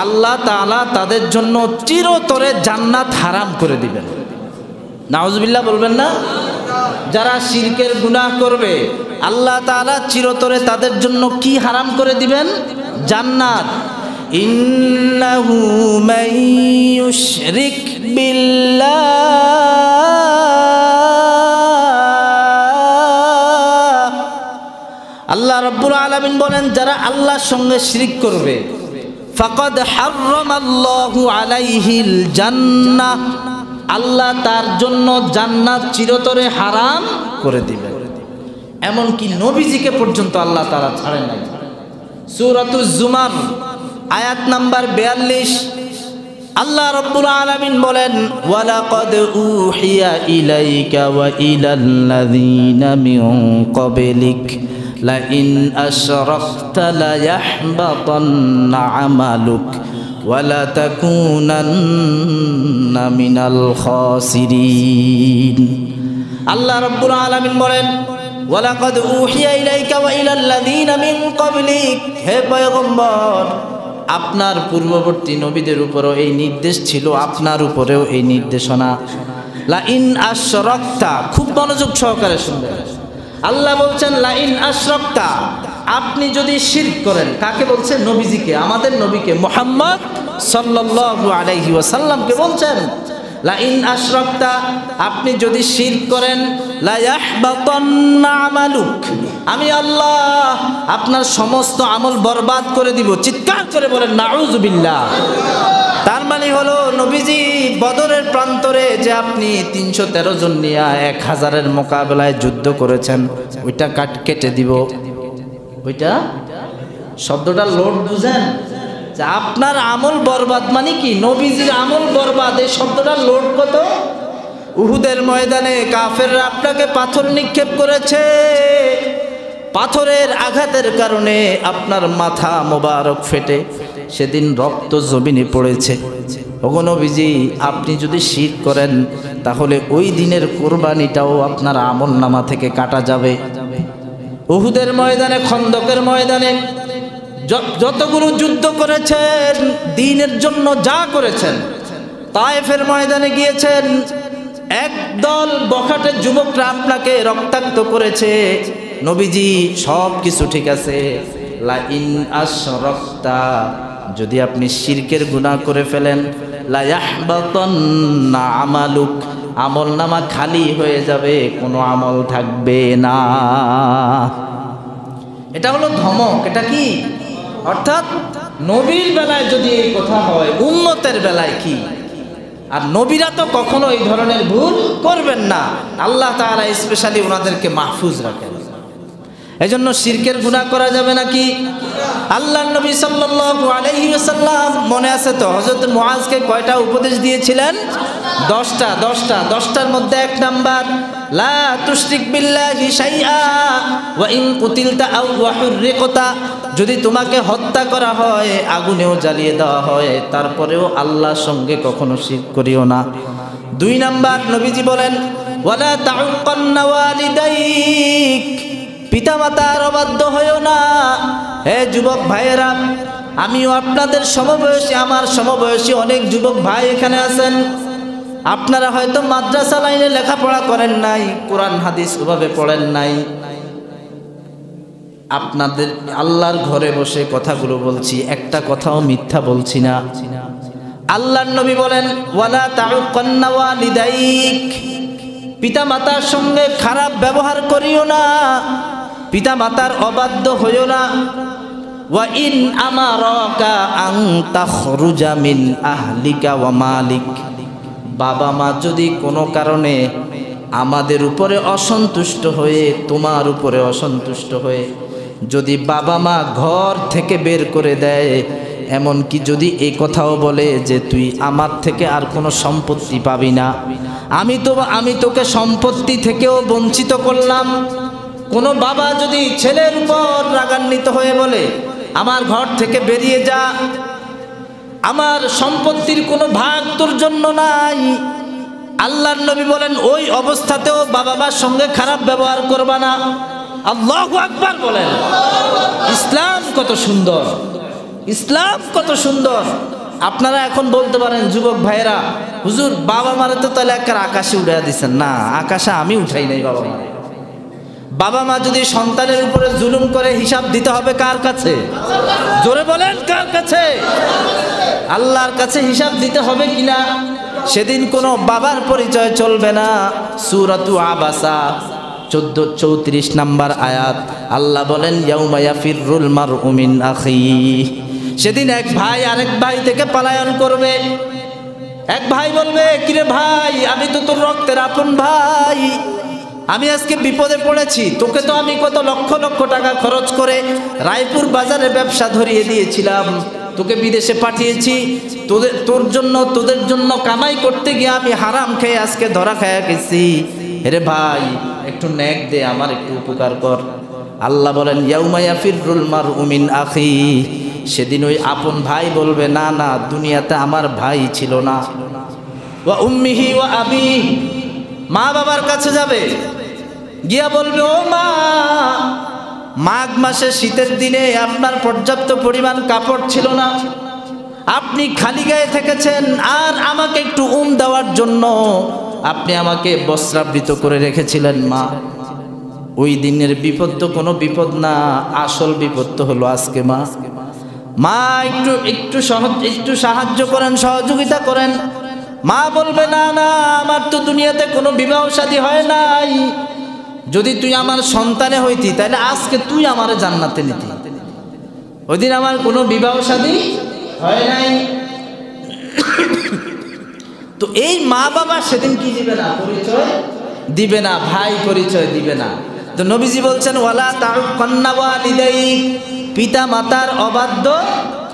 আল্লাহ তাআলা তাদের জন্য চিরতরে জান্নাত হারাম করে দিবেন। নাউজুবিল্লাহ বলবেন না? যারা শিরকের গুনাহ করবে আল্লাহ তাআলা চিরতরে তাদের জন্য কি হারাম করে দিবেন? জান্নাত। ইন্নাহু মান ইউশরিক বিল্লাহ, আল্লাহ রাব্বুল আলামিন বলেন, যারা আল্লাহর সঙ্গে শিরক করবে, ফাকাদ হাররামাল্লাহু আলাইহিল জান্নাহ, আল্লাহ তার জন্য জান্নাত চিরতরে হারাম করে দিবেন। এমনকি নবীজিকে পর্যন্ত আল্লাহ তাআলা ছাড়েন নাই। সূরাতুজ জুমার আয়াত নাম্বার 42 আল্লাহ রাব্বুল আলামিন বলেন, ওয়ালাকাদ উহিয়া ইলাইকা ওয়া ইলাল্লাযীনা মিন ক্বাবলিক লাইন আশরাকতা লায়াহবাতান্না আমালুক ওয়ালা তাকুনান্না মিনাল খাসিরিন। আল্লাহ রাব্বুল আলামিন বলেন, ওয়ালাকাদ উহিয়া ইলাইকা ওয়া ইলাল্লাযীনা মিন ক্বাবলিক, হে পয়গম্বর, আপনার পূর্ববর্তী নবীদের উপরও এই নির্দেশ ছিল, আপনার উপরেও এই নির্দেশনা। লাইন আশরাকতা, খুব মনোযোগ সহকারে শুনবেন। আল্লাহ বলছেন লাইন আশরাকতা, আপনি যদি শিরক করেন, কাকে বলছেন? নবীজিকে, আমাদের নবীকে মুহাম্মদ সাল্লাল্লাহু আলাইহি ওয়াসাল্লামকে বলছেন। লাইন আশরাকতা, আপনি যদি শিরক করেন, লা ইয়াহবাতান্না আমালুক, আমি আল্লাহ আপনার সমস্ত আমল বরবাদ করে দিব। চিৎকার করে বলেন নাউযুবিল্লাহ। তার মানে হলো নবীজি বদরের প্রান্তরে যে আপনি 313 জন নিয়ে 1000-এর মোকাবেলায় যুদ্ধ করেছেন, ওইটা কেটে দিব। ওইটা শব্দটা লোড বুঝেন, যে আপনার আমল বরবাদ মানে কি? নবীজির আমল বরবাদ, এই শব্দটা লোড কত? উহুদের ময়দানে কাফেররা আপনাকে পাথর নিক্ষেপ করেছে, পাথরের আঘাতের কারণে আপনার মাথা মোবারক ফেটে সেদিন রক্ত জমিনে পড়েছে। ওগো নবীজি, আপনি যদি শিরক করেন তাহলে ওই দিনের কোরবানিটাও আপনার আমল নামা থেকে কাটা যাবে। উহুদের ময়দানে, খন্দকের ময়দানে যতগুলো যুদ্ধ করেছেন, দ্বীনের জন্য যা করেছেন, তায়েফের ময়দানে গিয়েছেন, একদল বখাটে যুবকরা আপনাকে রক্তাক্ত করেছে। নবীজি সব কিছু ঠিক আছে, লাইন আশরাকতা, যদি আপনি শিরকের গুনাহ করে ফেলেন, লা ইয়াহবাতান্না আমালুক, আমল নামা খালি হয়ে যাবে, কোনো আমল থাকবে না। এটা হলো ধমক। এটা কি? অর্থাৎ নবীর বেলায় যদি এই কথা হয়, উম্মতের বেলায় কি? আর নবীরা তো কখনো এই ধরনের ভুল করবেন না। আল্লাহ তাআলা স্পেশালি ওনাদেরকে মাহফুজ রাখেন। এজন্য শিরকের গুনাহ করা যাবে নাকি? আল্লাহর নবী সাল্লাল্লাহু আলাইহি ওয়াসাল্লাম মনে আছে তো হযরত মুআজকে কয়টা উপদেশ দিয়েছিলেন? 10টার মধ্যে 1 নাম্বার, লা তুশরিক বিল্লাহি শাইআ ওয়া ইন কুতিলতা আও হুররিকতা, যদি তোমাকে হত্যা করা হয়, আগুনেও জ্বালিয়ে দেওয়া হয়, তারপরেও আল্লাহর সঙ্গে কখনো শিরক করিও না। 2 নাম্বার নবীজি বলেন, ওয়ালা তাউক্কান্না ওয়ালিদাইক, পিতামাতার অবাধ্য হইও না। হে যুবক ভাইয়েরা, আমিও আপনাদের সমবয়সী, আমার সমবয়সী অনেক যুবক ভাই এখানে আছেন। আপনারা হয়তো মাদ্রাসা লাইনে লেখাপড়া করেন নাই, কোরআন হাদিস ওভাবে পড়েন নাই। আপনাদের আল্লাহর ঘরে বসে কথাগুলো বলছি, একটা কথাও মিথ্যা বলছি না। আল্লাহর নবী বলেন, ওয়ালা তাউক্কান্না ওয়ালিদাইক, পিতামাতার সঙ্গে খারাপ ব্যবহার করিও না, পিতামাতার অবাধ্য হইও না। ওয়া ইন আমারাকা আন তাখরুজা মিন আহলিকা ওয়া মালিক, বাবা মা যদি কোনো কারণে আমাদের উপরে অসন্তুষ্ট হয়ে, তোমার উপরে অসন্তুষ্ট হয়ে যদি বাবা মা ঘর থেকে বের করে দেয়, এমনকি যদি এই কথাও বলে যে তুই আমার থেকে আর কোনো সম্পত্তি পাবি না, আমি তোকে সম্পত্তি থেকেও বঞ্চিত করলাম। কোনো বাবা যদি ছেলের উপর রাগান্বিত হয়ে বলে আমার ঘর থেকে বেরিয়ে যা, আমার সম্পত্তির কোনো ভাগ তোর জন্য নাই, আল্লাহর নবী বলেন ওই অবস্থাতেও বাবা মার সঙ্গে খারাপ ব্যবহার করবা না। আল্লাহু আকবার বলেন। ইসলাম কত সুন্দর, ইসলাম কত সুন্দর। আপনারা এখন বলতে পারেন যুবক ভাইয়েরা, হুজুর বাবা মারে তো তাহলে একটা আকাশে উড়াইয়া দিচ্ছেন। না, আকাশে আমি উঠাই নাই বাবা মারে। বাবা মা যদি সন্তানের উপরে জুলুম করে, হিসাব দিতে হবে কার কাছে? জোরে বলেন, কার কাছে? আল্লাহর কাছে হিসাব দিতে হবে কিনা। সেদিন কোনো বাবার পরিচয় চলবে না। সূরাতু আবাসা 34 নাম্বার আয়াত, আল্লাহ বলেন ইয়াউমা ইয়াফিরুল মারউ মিন আখিহি, সেদিন এক ভাই আরেক ভাই থেকে পলায়ন করবে। এক ভাই বলবে, কিরে ভাই, আমি তো তোর রক্তের আপন ভাই, আমি আজকে বিপদে পড়েছি, তোকে তো আমি কত লক্ষ লক্ষ টাকা খরচ করে রায়পুর বাজারে ব্যবসা ধরিয়ে দিয়েছিলাম, তোকে বিদেশে পাঠিয়েছি, তোদের জন্য কামাই করতে গিয়ে আমি হারাম খেয়ে আজকে ধরা খায়া গেছি। রে ভাই, একটু নেক দে, আমার একটু উপকার কর। আল্লাহ বলেন ইয়াউমা ইয়াফিরুল মারউ মিন আখিহি, সেদিন ওই আপন ভাই বলবে, না না, দুনিয়াতে আমার ভাই ছিল না। ওয়া উম্মিহি ওয়া আবিহি, মা বাবার কাছে যাবে, গিয়া বলবে, ও মা, মাঘ মাসে শীতের দিনে আপনার পর্যাপ্ত পরিমাণ কাপড় ছিল না, আপনি খালি গায়ে থেকেছেন, আর আমাকে একটু দেওয়ার জন্য আপনি আমাকে বস্ত্রাবৃত করে রেখেছিলেন। মা, ওই দিনের বিপদ তো কোনো বিপদ না, আসল বিপদ তো হলো আজকে। মা একটু সাহায্য করেন, সহযোগিতা করেন। মা বলবে, না না, আমার তো দুনিয়াতে কোনো বিবাহ শাদী হয় নাই, যদি তুই আমার সন্তানে হইতি তাহলে আজকে তুই আমার জান্নাতে নিতি। ওই দিন আমার কোনো বিবাহ শাদী হয় নাই। তো এই মা বাবা সেদিন কি দিবে না? পরিচয় দিবে না, ভাই পরিচয় দিবে না। তো নবীজি বলছেন ওয়ালা তাউক্কান্না ওয়ালিদাইক, পিতা মাতার অবাধ্য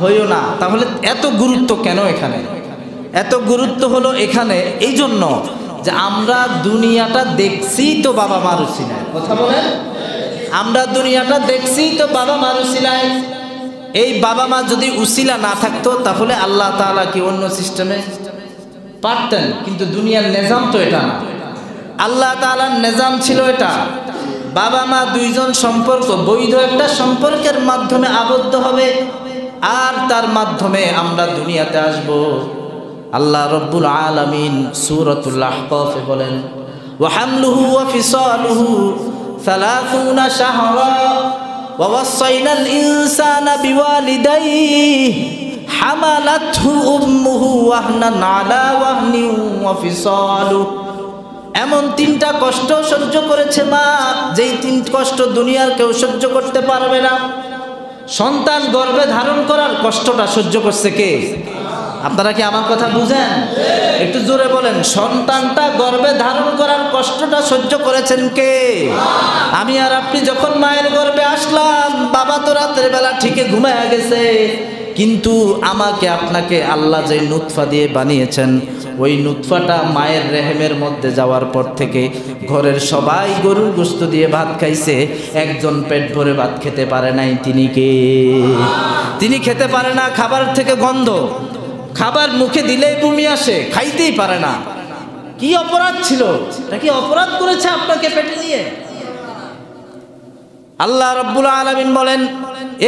হইও না। তাহলে এত গুরুত্ব কেন এখানে? এত গুরুত্ব হলো এখানে এই জন্য যে আমরা দুনিয়াটা দেখছি তো বাবা মার উসিলায়। কথা বলেন, আমরা দুনিয়াটা দেখছি তো বাবা মার উসিলায়। এই বাবা মা যদি উসিলা না থাকতো তাহলে আল্লাহ তাআলা কি অন্য সিস্টেমে পারতেন? কিন্তু দুনিয়ার নিজাম তো এটা না, আল্লাহ তাআলার নিজাম ছিল এটা। বাবা মা দুইজন সম্পর্ক বৈধ একটা সম্পর্কের মাধ্যমে আবদ্ধ হবে, আর তার মাধ্যমে আমরা দুনিয়াতে আসব। আল্লাহ রব্বুল আলামিন সূরাতুল আহকাফে বলেন, ওয়া হামলুহু ওয়া ফিসালুহু 30 শাহরা ওয়া ওয়াসাইনাল ইনসানা বিওয়ালিদাইহি হামালাতহু উম্মুহু ওয়াহনান আলা ওয়াহনিন ওয়া ফিসালুহু এমন 3টা কষ্ট সহ্য করেছে মা, যেই 3 কষ্ট দুনিয়ার কেউ সহ্য করতে পারবে না। সন্তান গর্ভে ধারণ করার কষ্টটা সহ্য করছে কে? আপনারা কি আমার কথা বুঝেন? একটু জোরে বলেন, সন্তানটা গর্ভে ধারণ করার কষ্টটা সহ্য করেছেন কে? আমি আর আপনি যখন মায়ের গর্ভে আসলাম, বাবা তো রাতের বেলা ঠিকই ঘুমায়া গেছে, কিন্তু আমাকে আপনাকে আল্লাহ যে নুতফা দিয়ে বানিয়েছেন, ওই নুতফাটা মায়ের রেহেমের মধ্যে যাওয়ার পর থেকে ঘরের সবাই গরুর গোশত দিয়ে ভাত খাইছে, একজন পেট ভরে ভাত খেতে পারে নাই। তিনি কে? তিনি খেতে পারে না, খাবার থেকে গন্ধ, খাবার মুখে দিলেই বমি আসে, খাইতেই পারে না। কি অপরাধ ছিল? এটা কি অপরাধ করেছে আপনাকে পেটে নিয়ে? আল্লাহ রাব্বুল আলামিন বলেন,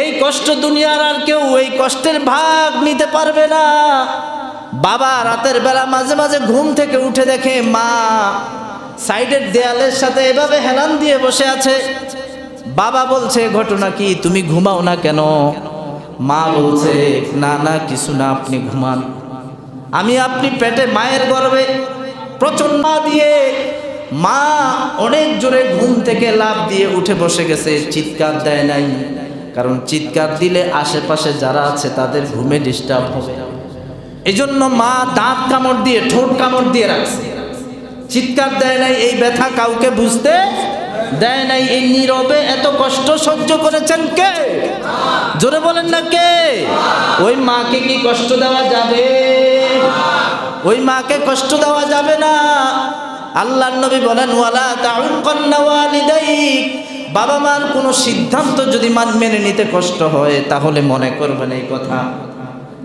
এই কষ্ট দুনিয়ার আর কেউ এই কষ্টের ভাগ নিতে পারবে না। বাবা রাতের বেলা মাঝে মাঝে ঘুম থেকে উঠে দেখে মা সাইডের দেয়ালের সাথে এভাবে হেলান দিয়ে বসে আছে। বাবা বলছে, ঘটনা কি, তুমি ঘুমাও না কেন? মা বলছে, না না কিছু না, আপনি ঘুমান। আমি আপনি পেটে মায়ের গর্ভে প্রচন্ড দিয়ে মা অনেক জোরে ঘুম থেকে লাফ দিয়ে উঠে বসে গেছে, চিৎকার দেয় নাই, কারণ চিৎকার দিলে আশেপাশে যারা আছে তাদের ঘুমে ডিস্টার্ব হবে। এজন্য মা দাঁত কামড় দিয়ে, ঠোঁট কামড় দিয়ে রাখছে, চিৎকার দেয় নাই। এই ব্যথা কাউকে বুঝতে দেয় নাই। এই নীরবে এত কষ্ট সহ্য করেছেন কে? জোরে বলেন না কে? ওই মাকে কি কষ্ট দেওয়া যাবে? ওই মাকে কষ্ট দেওয়া যাবে না। আল্লাহর নবী বলেন, ওয়ালা তাউকান্না ওয়ালিদাইক, বাবা মার কোনো সিদ্ধান্ত যদি মেনে নিতে কষ্ট হয় তাহলে মনে করবেন এই কথা,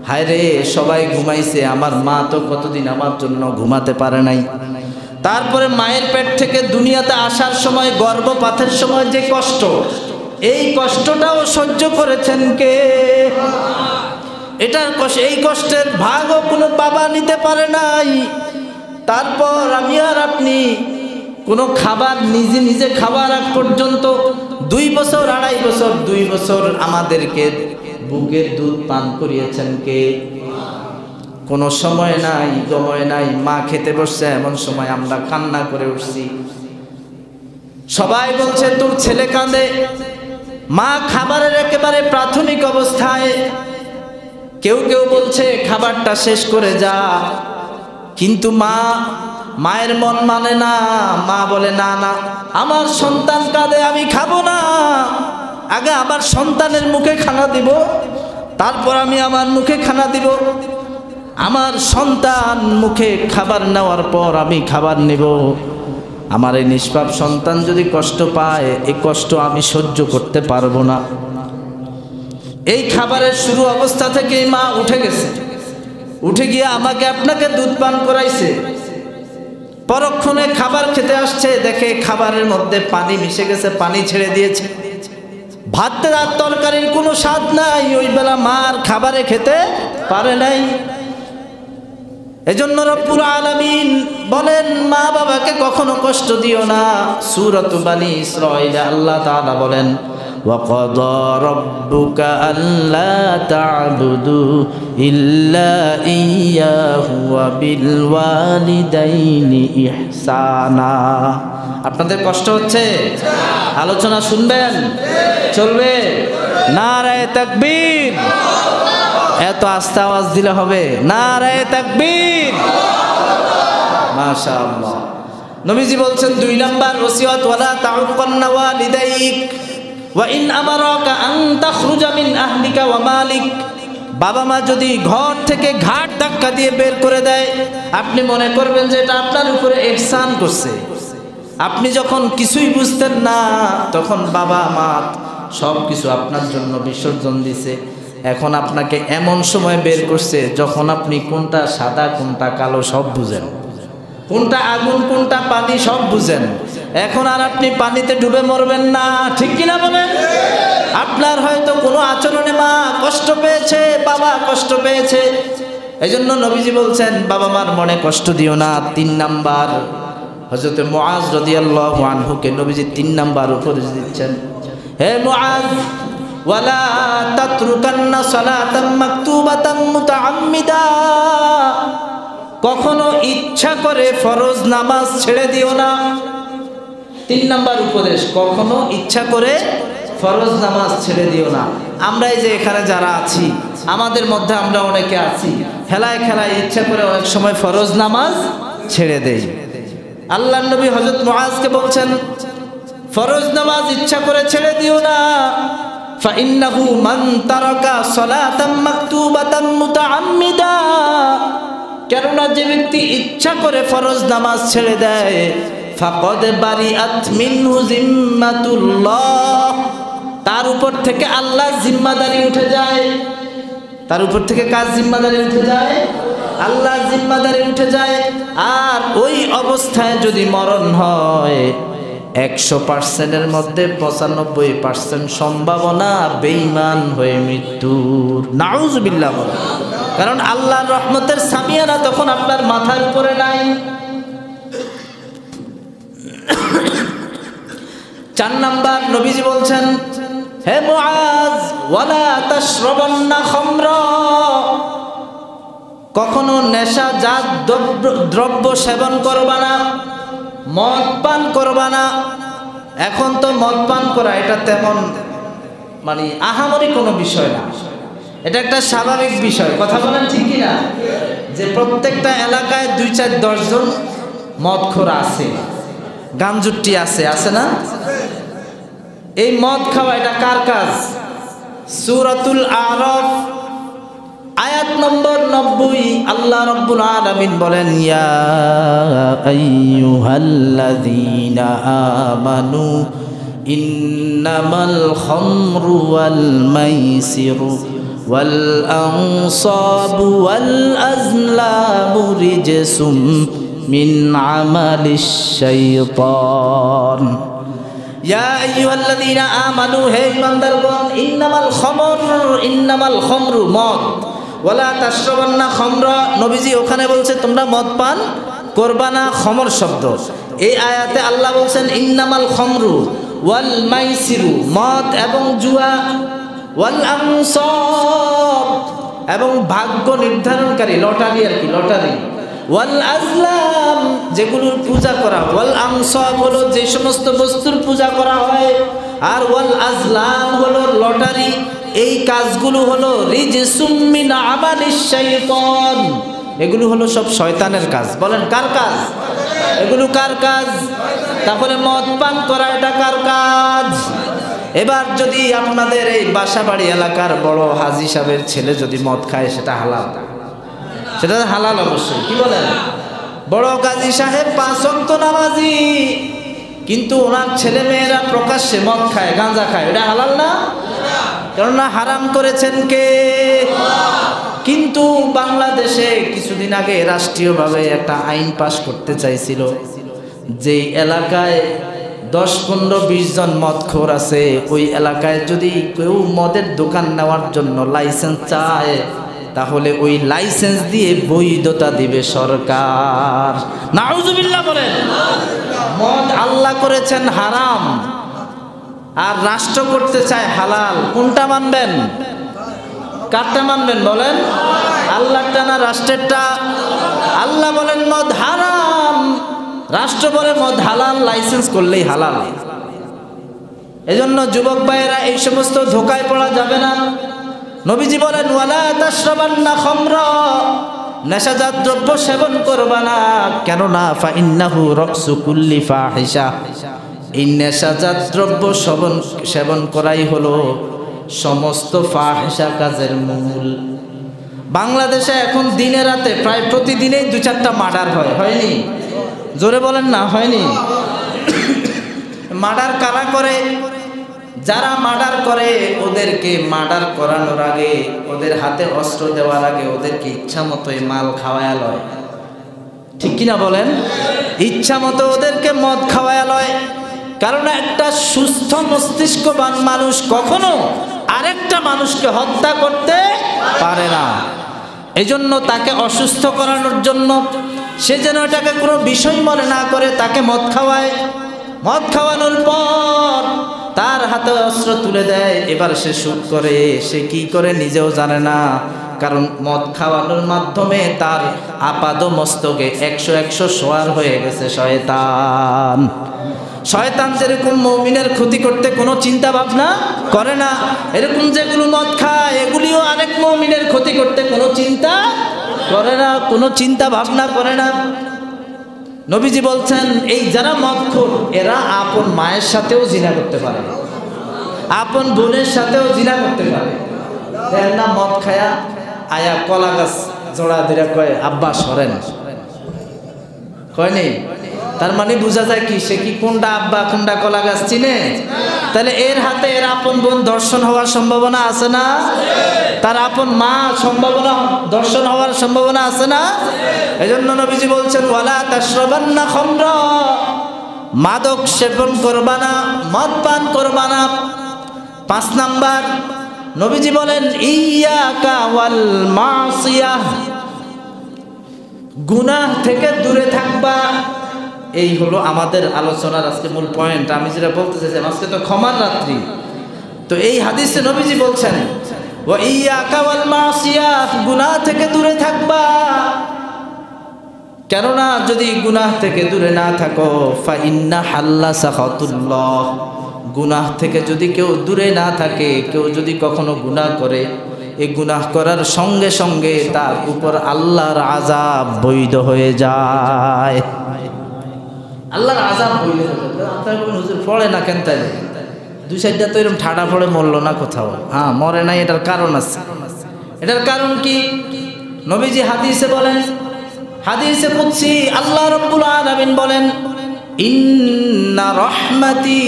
হায় রে সবাই ঘুমাইছে, আমার মা তো কতদিন আমার জন্য ঘুমাতে পারে নাই। তারপরে মায়ের পেট থেকে দুনিয়াতে আসার সময়, গর্ভপাতের সময় যে কষ্ট, এই কষ্টটাও সহ্য করেছেন কে? এটার এই কষ্টের ভাগও কোনো বাবা নিতে পারে নাই। তারপর আমি আর আপনি কোনো খাবার নিজে নিজে খাবার আগ পর্যন্ত 2 বছর 2.5 বছর 2 বছর আমাদেরকে বুকের দুধ পান করিয়েছেন কে? কোনো সময় নাই, সময় নাই। মা খেতে বসছে, এমন সময় আমরা কান্না করে উঠছি। সবাই বলছে তোর ছেলে কাঁদে। মা খাবারের একেবারে প্রাথমিক অবস্থায়, কেউ কেউ বলছে খাবারটা শেষ করে যা, কিন্তু মায়ের মন মানে না। মা বলে, না না, আমার সন্তান কাঁদে, আমি খাবো না, আগে আমার সন্তানের মুখে খানা দিব, তারপর আমি আমার মুখে খানা দিব। আমার সন্তান মুখে খাবার নেওয়ার পর আমি খাবার নেব। আমার এই নিষ্পাপ সন্তান যদি কষ্ট পায়, এই কষ্ট আমি সহ্য করতে পারবো না। এই খাবারের শুরু অবস্থা থেকে মা উঠে গেছে, উঠে গিয়ে আমাকে আপনাকে দুধ পান করাইছে। পরক্ষণে খাবার খেতে আসছে, দেখে খাবারের মধ্যে পানি মিশে গেছে, পানি ছেড়ে দিয়েছে। ভাতের আর তরকারির কোনো স্বাদ নাই। ওই বেলা মার খাবারে খেতে পারে নাই। এজন্য রব্বুল আলামিন বলেন, মা বাবাকে কখনো কষ্ট দিও না। সূরাত বানী ইসরাঈল আল্লাহ তাআলা বলেন, وَقَضَى رَبُّكَ أَلَّا تَعْبُدُوا إِلَّا إِيَّاهُ وَبِالْوَالِدَيْنِ إِحْسَانًا। আপনাদের কষ্ট হচ্ছে? আলোচনা শুনবেন? চলবে? নারায়ে তাকবীর। এত আস্তে আওয়াজ দিলে হবে? নারায়ে তাকবীর। মাশাআল্লাহ। নবীজি বলছেন 2 নাম্বার ওসিয়ত, ওয়ালা তাউকান্না ওয়ালিদাইক ওয়া ইন আমারাকা আন তাখরুজা মিন আহলিকা ওয়া মালিক। বাবা মা যদি ঘর থেকে ঘাট ধাক্কা দিয়ে বের করে দেয়, আপনি মনে করবেন যে এটা আপনার উপরে ইহসান করছে। আপনি যখন কিছুই বুঝতেন না, তখন বাবা মা সব কিছু আপনার জন্য বিসর্জন দিছে। এখন আপনাকে এমন সময় বের করছে যখন আপনি কোনটা সাদা কোনটা কালো সব বুঝেন, কোনটা আগুন কোনটা পানি সব বুঝেন। এখন আর আপনি পানিতে ডুবে মরবেন না, ঠিক কিনা বলেন? আপনার হয়তো কোনো আচরণে মা কষ্ট পেয়েছে, বাবা কষ্ট পেয়েছে, এজন্য নবীজি বলছেন বাবা মার মনে কষ্ট দিও না। 3 নাম্বার, হযরত মুআজ রাদিয়াল্লাহু আনহুকে নবীজি 3 নাম্বার উপদেশ দিচ্ছেন, হে মুআজ, ওয়ালা তাতরুকান্না সালাতাম মাকতুবাতাম মুতাআম্মিদা। কখনো ইচ্ছা করে ফরজ নামাজ ছেড়ে দিও না। 3 নাম্বার উপদেশ, কখনো ইচ্ছা করে ফরজ নামাজ ছেড়ে দিও না। আমরা এই যে এখানে যারা আছি, আমাদের মধ্যে আমরা অনেকে আছি হেলায় খেলায় ইচ্ছা করে অনেক সময় ফরজ নামাজ ছেড়ে দেই। আল্লাহর নবী হযরত মুআজকে বলছেন, ফরজ নামাজ ইচ্ছা করে ছেড়ে দিও না। ফাইন্নাহু মান তারাকা সালাতাম মাকতুবাতাম মুতাআম্মিদা, কেননা যে ব্যক্তি ইচ্ছা করে ফরজ নামাজ ছেড়ে দেয়, ফাকাদ বারিআত মিনহু জিম্মাতুল্লাহ, তার উপর থেকে আল্লাহর জিম্মাদারি উঠে যায়। তার উপর থেকে কার জিম্মাদারি উঠে যায়? আল্লাহর জিম্মাদারি উঠে যায়। আর ওই অবস্থায় যদি মরণ হয়, 100%-এর মধ্যে 95% সম্ভাবনা বেঈমান হয়ে মৃত্যুর। নাউযুবিল্লাহ। কারণ আল্লাহর রহমতের সামিয়ানা তখন আপনার মাথার উপরে নাই। 4 নাম্বার, নবীজি বলছেন, হে মুআজ, ওয়ালা তাশরাবান্না খামরা, কখনো নেশাজাত দ্রব্য সেবন করবা না, মদ পান করবা না। এখন তো মদ পান করা এটা তেমন মানে আহামরি কোনো বিষয় না, এটা একটা স্বাভাবিক বিষয়। কথা বলেন ঠিক কি না? যে প্রত্যেকটা এলাকায় 2-4-10 জন মদখোর আছে, গাঞ্জুট্টি আছে, আছে না? এই মদ খাওয়া এটা কার কাজ? সূরাতুল আরাফ আয়াত নম্বর 90 আল্লাহ রাব্বুল আলামিন বলেন, ইয়া আইয়ুহাল্লাযীনা আমানু ইন্নামাল খামরু ওয়াল মাইসিরু ওয়াল আনসাবু ওয়াল আজলামু রিজসুম মিন আমালিশ শাইতান। ইয়া আইয়ুহাল্লাযীনা আমানু, হে ঈমানদারগণ, ইন্নামাল খামরু, মদ, ওয়ালা তাশরাবান্না খামরা, নবীজি ওখানে বলছে তোমরা মদ পান করবা না, খমর শব্দ। এই আয়াতে আল্লাহ বলছেন ইন্নামাল খামরু ওয়াল মাইসিরু, মদ এবং জুয়া, ওয়াল আনসাব, এবং ভাগ্য নির্ধারণকারী লটারি, আর কি লটারি, ওয়াল আজলাম, যেগুলোর পূজা করা, ওয়াল আনসাব হলো যে সমস্ত বস্তুর পূজা করা হয়, আর ওয়াল আজলাম হলো লটারি। এই কাজগুলো হলো রিজসুম মিন আমালিশ শাইতান, এগুলো হলো সব শয়তানের কাজ। বলেন কার কাজ? এগুলো কার কাজ? তাহলে মদ পান করা এটা কার কাজ? এবার যদি আপনাদের এই বাসাবাড়ি এলাকার বড় হাজী সাহেবের ছেলে যদি মদ খায়, সেটা হালাল? সেটা হালাল অবশ্যই। কি বলেন? বড় কাজী সাহেব 5 ওয়াক্ত নামাজি, কিন্তু ওনার ছেলে মেয়েরা প্রকাশ্যে মদ খায়, গাঁজা খায়, এটা হালাল না? কেননা হারাম করেছেন কে? কিন্তু বাংলাদেশে কিছুদিন আগে রাষ্ট্রীয়ভাবে একটা আইন পাশ করতে চাইছিল, যে এলাকায় 10-15-20 জন মদখোর আছে, ওই এলাকায় যদি কেউ মদের দোকান নেওয়ার জন্য লাইসেন্স চায়, তাহলে ওই লাইসেন্স দিয়ে বৈধতা দিবে সরকার। নাউযুবিল্লাহ বলেন। মদ আল্লাহ করেছেন হারাম, আর রাষ্ট্র করতে চায় হালাল। কোনটা মানবেন? কারটা মানবেন বলেন? আল্লাহটা না রাষ্ট্রেরটা? আল্লাহ বলেন মদ হারাম, রাষ্ট্র বলে মদ হালাল, লাইসেন্স করলেই হালাল। এজন্য যুবক ভাইয়েরা এই সমস্ত ধোকায় পড়া যাবে না। নবীজি বলেন ওয়ালা তাশরাবান্না খামরা, নেশাজাত দ্রব্য সেবন করবা না, কেননা ফাইন্নাহু রাসু কুল্লি ফাহিশা, এই নেশাজাত দ্রব্য সেবন করাই হলো সমস্ত ফাহিশা কাজের মূল। বাংলাদেশে এখন দিনে রাতে প্রায় প্রতিদিনেই 2-4টা মার্ডার হয়, হয়নি? জোরে বলেন না, হয়নি? মার্ডার কারা করে? যারা মার্ডার করে ওদেরকে মার্ডার করানোর আগে, ওদের হাতে অস্ত্র দেওয়ার আগে ওদেরকে ইচ্ছা মতো মাল খাওয়ায়া লয়, ঠিক কিনা বলেন? ইচ্ছা মতো ওদেরকে মদ খাওয়ায়া লয়। কারণ একটা সুস্থ মস্তিষ্কবান মানুষ কখনো আরেকটা মানুষকে হত্যা করতে পারে না। এজন্য তাকে অসুস্থ করানোর জন্য সে যেন এটাকে কোনো বিষয় মনে না করে তাকে মদ খাওয়ায়। মদ খাওয়ানোর পর তার হাতে অস্ত্র তুলে দেয়। এবার সে শুট করে, সে কি করে নিজেও জানে না, কারণ মদ খাওয়ানোর মাধ্যমে তার আপাদ মস্তকে 100 সোয়ার হয়ে গেছে শয়তান। শয়তান যেরকম মুমিনের ক্ষতি করতে কোনো চিন্তা ভাবনা করে না, এরকম যেগুলো মদ খায় এগুলিও আরেক মুমিনের ক্ষতি করতে কোনো চিন্তা করে না, কোনো চিন্তা ভাবনা করে না। নবীজি বলছেন এই যারা মদখোর এরা আপন মায়ের সাথেও জিনা করতে পারে, আপন বোনের সাথেও জিনা করতে পারে। দেখেন না মদ খায়া আয়া কলা গাছ জোড়া দিরা কয় আব্বা সরেন, কয়নি? তার মানে বোঝা যায় কি সে কি কোনটা আব্বা কোনটা কলা গাছ চিনে? তাহলে এর হাতে এর আপন বোন দর্শন হওয়ার সম্ভাবনা আছে না? তার আপন মা সম্ভাবনা দর্শন হওয়ার সম্ভাবনা আছে না? এজন্য নবীজি বলছেন ওয়ালা তাশরাবান্না খামরা, মাদক সেবন করবা না, মদ পান করবা না। 5 নাম্বার নবীজি বলেন ইয়াকা ওয়াল মাসিয়াহ, গুনাহ থেকে দূরে থাকবা। এই হলো আমাদের আলোচনার আজকে মূল পয়েন্ট। আমি যেটা বলতে চাইছিলাম আজকে তো ক্ষমার রাত্রি, তো এই হাদিসে নবীজি বলছেন ওয়া ইয়াকা ওয়াল মাসিয়াহ, গুনাহ থেকে দূরে থাকবা। কেননা যদি গুনাহ থেকে দূরে না থাকো ফা ইন্না হাল্লা সাখাতুল্লাহ, গুনাহ থেকে যদি কেউ দূরে না থাকে, কেউ যদি কখনো গুনাহ করে, এই গুনাহ করার সঙ্গে সঙ্গে তার উপর আল্লাহর আযাব বৈধ হয়ে যায়। আল্লাহর আযাব বৈধ হয়ে যায়। আপনার হুজুর পড়ে না কেন? তাইলে 2-4টা তো এরকম ঠাডা পড়ে মরলো না কোথাও? হ্যাঁ মরে নাই, এটার কারণ আছে। এটার কারণ কি? নবীজি হাদিসে বলেন, হাদিসে কুদসি আল্লাহ রাব্বুল আলামিন বলেন ইন্না রাহমাতি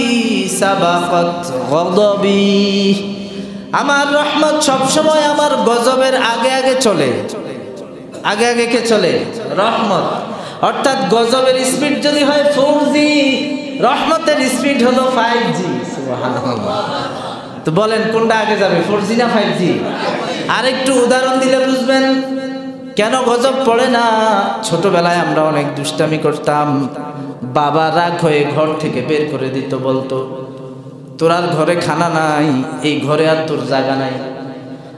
সাবাকাত গযবি, আমার রহমত সবসময় আমার গজবের আগে আগে চলে। আগে আগে কে চলে? রহমত। অর্থাৎ গজবের স্পিড যদি হয় 4G, রহমতের স্পিড হলো 5G। সুবহানাল্লাহ। তো বলেন কোনটা আগে যাবে, 4G না 5G? আরেকটু উদাহরণ দিলে বুঝবেন কেন গজব পড়ে না। ছোটবেলায় আমরা অনেক দুষ্টামি করতাম, বাবা রাগ হয়ে ঘর থেকে বের করে দিত, বলতো তোর আর ঘরে খানা নাই, এই ঘরে আর তোর জায়গা নাই।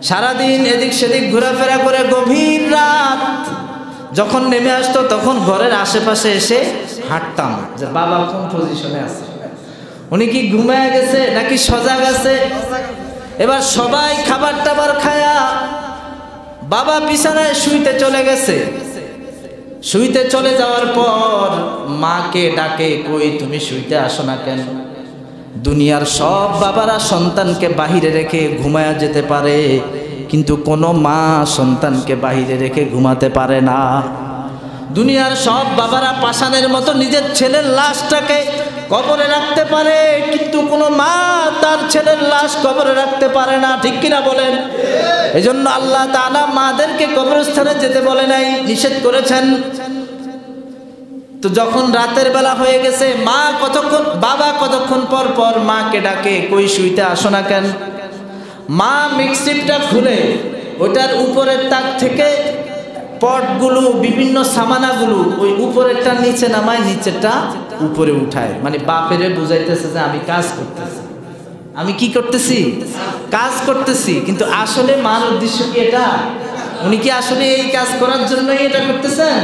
সারাদিন এদিক সেদিক ঘোরাফেরা করে গভীর রাত যখন নেমে আসতো তখন ঘরের আশেপাশে এসে হাঁটতাম যে বাবা কোন পজিশনে আছে, উনি কি ঘুমায় গেছে নাকি সজাগ আছে। এবার সবাই খাবার টাবার খায়া বাবা বিছানায় শুইতে চলে গেছে। শুইতে চলে যাওয়ার পর মাকে ডাকে, কই তুমি শুইতে আসো না কেন? দুনিয়ার সব বাবারা সন্তানকে বাহিরে রেখে ঘুমায়া যেতে পারে, কিন্তু কোনো মা সন্তানকে বাহিরে রেখে ঘুমাতে পারে না। দুনিয়ার সব বাবারা পাষাণের মতো নিজের ছেলের লাশটাকে কবরে রাখতে পারে, কিন্তু কোনো মা তার ছেলের লাশ কবরে রাখতে পারে না। ঠিক কিনা বলেন? এজন্য আল্লাহ তাআলা মাদেরকে কবরস্থানে যেতে বলে নাই, নিষেধ করেছেন। তো যখন রাতের বেলা হয়ে গেছে, মা কতক্ষণ বাবা কতক্ষণ পর পর মাকে ডাকে, কই শুইতে আসো না কেন? মা মিক্সিপটা খুলে ওটার উপরের তাক থেকে পটগুলো বিভিন্ন সামানাগুলো ওই উপরেরটা নিচে নামায়, নিচেরটা উপরে উঠায়। মানে বাপেরে বুঝাইতেছে যে আমি কাজ করতেছি, আমি কি করতেছি? কাজ করতেছি। কিন্তু আসলে মার উদ্দেশ্য কি এটা? উনি কি আসলে এই কাজ করার জন্যই এটা করতেছেন?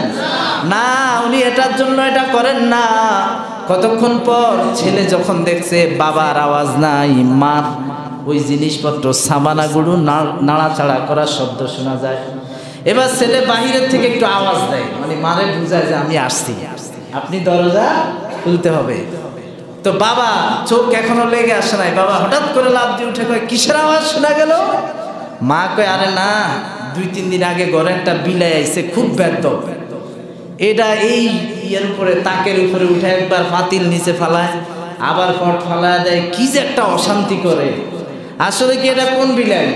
না, উনি এটার জন্য এটা করেন না। কতক্ষণ পর ছেলে যখন দেখছে বাবার আওয়াজ নাই, মার ওই জিনিসপত্র সামানাগুলো নাড়াচাড়া করার শব্দ শোনা যায়, এবার ছেলে বাহিরের থেকে একটু আওয়াজ দেয়, মানে মারে বুঝায় যে আমি আসছি, আপনি দরজা খুলতে হবে। তো বাবা চোখ এখনো লেগে আসে নাই, বাবা হঠাৎ করে লাফ দিয়ে উঠে কয় কিসের আওয়াজ শোনা গেল? মা কয় আরে না, 2-3 দিন আগে ঘরে একটা বিলাই আইছে, খুব ব্যর্থ, এটা এই ইয়ের উপরে তাকের উপরে উঠে একবার পাতিল নিচে ফালায়, আবার পট ফালায় দেয়, কি যে একটা অশান্তি করে। আসলে কি এটা কোন বিলাই?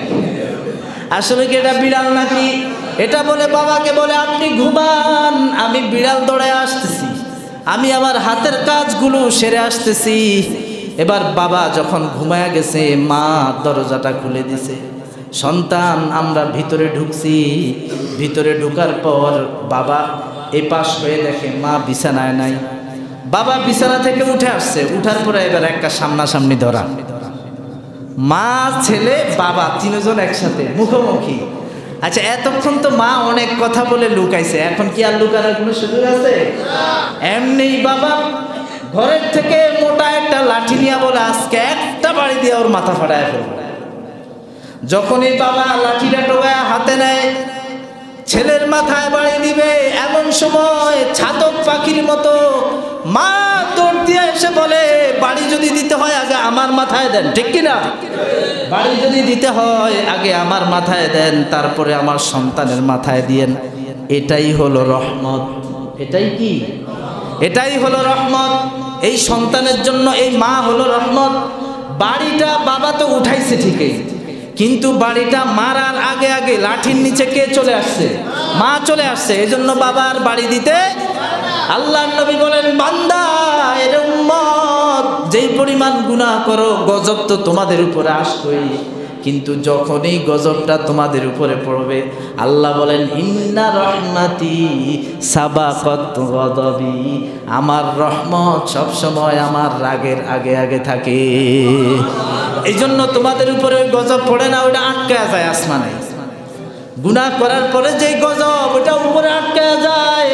আসলে কি এটা বিড়াল নাকি? এটা বলে বাবাকে বলে আপনি ঘুমান, আমি বিড়াল দৌড়ে আসতেছি, আমি আমার হাতের কাজগুলো সেরে আসতেছি। এবার বাবা যখন ঘুমায়া গেছে, মা দরজাটা খুলে দিছে। সন্তান আমরা ভিতরে ঢুকছি, ভিতরে ঢুকার পর বাবা এপাশ হয়ে দেখে মা বিছানায় নাই। বাবা বিছানা থেকে উঠে আসছে, উঠার পরে এবার একটা সামনাসামনি ধরা, মা ছেলে বাবা তিনজন একসাথে মুখোমুখি। আচ্ছা, এতক্ষণ তো মা অনেক কথা বলে লুকাইছে, এখন কি আর লুকানোর কোনো সুযোগ আছে? এমনি বাবা ঘরের থেকে মোটা একটা লাঠি নিয়ে বলে আজকে একটা বাড়ি দিয়ে ওর মাথা ফাটায় ফেলবে। যখনই বাবা লাঠিটা টোকায় হাতে নেয়, ছেলের মাথায় বাড়ি দিবে, এমন সময় ছাতক পাখির মতো মা দৌড় দিয়ে এসে বলে, বাড়ি যদি দিতে হয় আগে আমার মাথায় দেন, ঠিক কিনা? বাড়ি যদি দিতে হয় আগে আমার মাথায় দেন, তারপরে আমার সন্তানের মাথায় দিয়েন। এটাই হলো রহমত। এটাই কি? এটাই হলো রহমত। এই সন্তানের জন্য এই মা হলো রহমত। বাড়িটা বাবা তো উঠাইছে ঠিকই, কিন্তু বাড়িটা মারার আগে আগে লাঠির নিচে কে চলে আসছে? মা চলে আসছে। এজন্য বাবার বাড়ি দিতে আল্লাহর নবী বলেন, বান্দা এর উম্মত যেই পরিমাণ গুনাহ করো গজব তো তোমাদের উপরে আসবেই, কিন্তু যখনই গজবটা তোমাদের উপরে পড়বে আল্লাহ বলেন, ইন্না রহমাতি সাবাকাত গযবি, আমার রহমত সব সময় আমার রাগের আগে আগে থাকে। এই জন্য তোমাদের উপরে ওই গজব পড়ে না, ওটা আটকে যায় আসমানে। গুনাহ করার পরে যেই গজব ওটা উপরে আটকে যায়,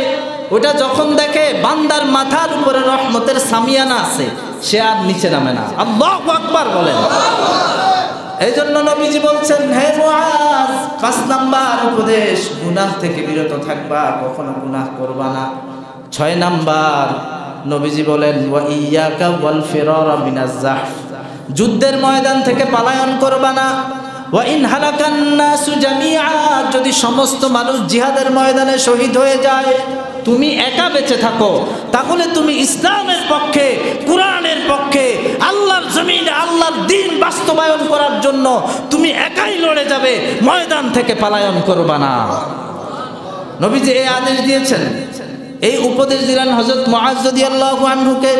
ওটা যখন দেখে বান্দার মাথার উপরে রহমতের সামিয়ানা আছে, সে আর নিচে নামে না। আল্লাহু আকবার বলেন। এই জন্য নবীজি বলছেন, হে মুআজ, ৫ নাম্বার উপদেশ, গুনাহ থেকে বিরত থাকবা, কখনো গুনাহ করবা না। ৬ নাম্বার নবীজি বলেন, ওয়া ইয়াকা ওয়াল ফিরারা মিনাজ জাহফ, যুদ্ধের ময়দান থেকে পলায়ন করবা না। ওয়া ইন হালাকান নাসু জামিআ, যদি সমস্ত মানুষ জিহাদের ময়দানে শহীদ হয়ে যায়, তুমি একা বেঁচে থাকো, তাহলে তুমি ইসলামের পক্ষে, কুরআনের পক্ষে, আল্লাহর জমিনে আল্লাহর দ্বীন বাস্তবায়ন করার জন্য তুমি একাই লড়ে যাবে, ময়দান থেকে পলায়ন করবা না। নবীজি এই আদেশ দিয়েছেন, এই উপদেশ দিলেন হযরত মুআজ রাদিয়াল্লাহু আনহুকে।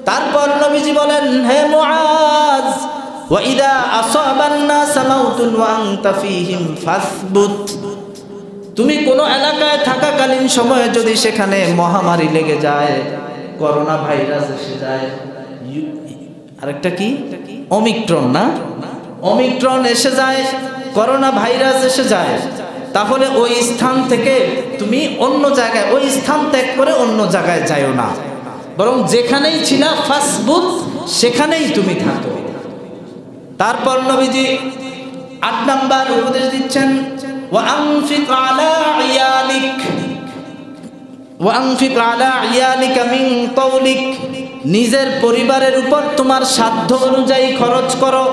তারপর নবীজি বলেন, হে মুআজ, ওয়া ইদা আসাবান নাস মাউতুন ওয়া আনতা ফীহিম ফাসবুত, তুমি কোন এলাকায় থাকাকালীন সময়ে যদি সেখানে মহামারী লেগে যায়, করোনা ভাইরাস এসে যায়, আরেকটা কি ওমিক্রন, না ওমিক্রন এসে যায়, করোনা ভাইরাস এসে যায়, তাহলে ওই স্থান থেকে তুমি অন্য জায়গায়, ওই স্থান ত্যাগ করে অন্য জায়গায় যাইও না, বরং যেখানেই ছিলা ফাসবুত সেখানেই তুমি থাকো। তারপর নবীজি ৮ নাম্বার উপদেশ দিচ্ছেন, وأنفق على عيالك من طولك, নিজের পরিবারের উপর তোমার সাধ্য অনুযায়ী খরচ করো।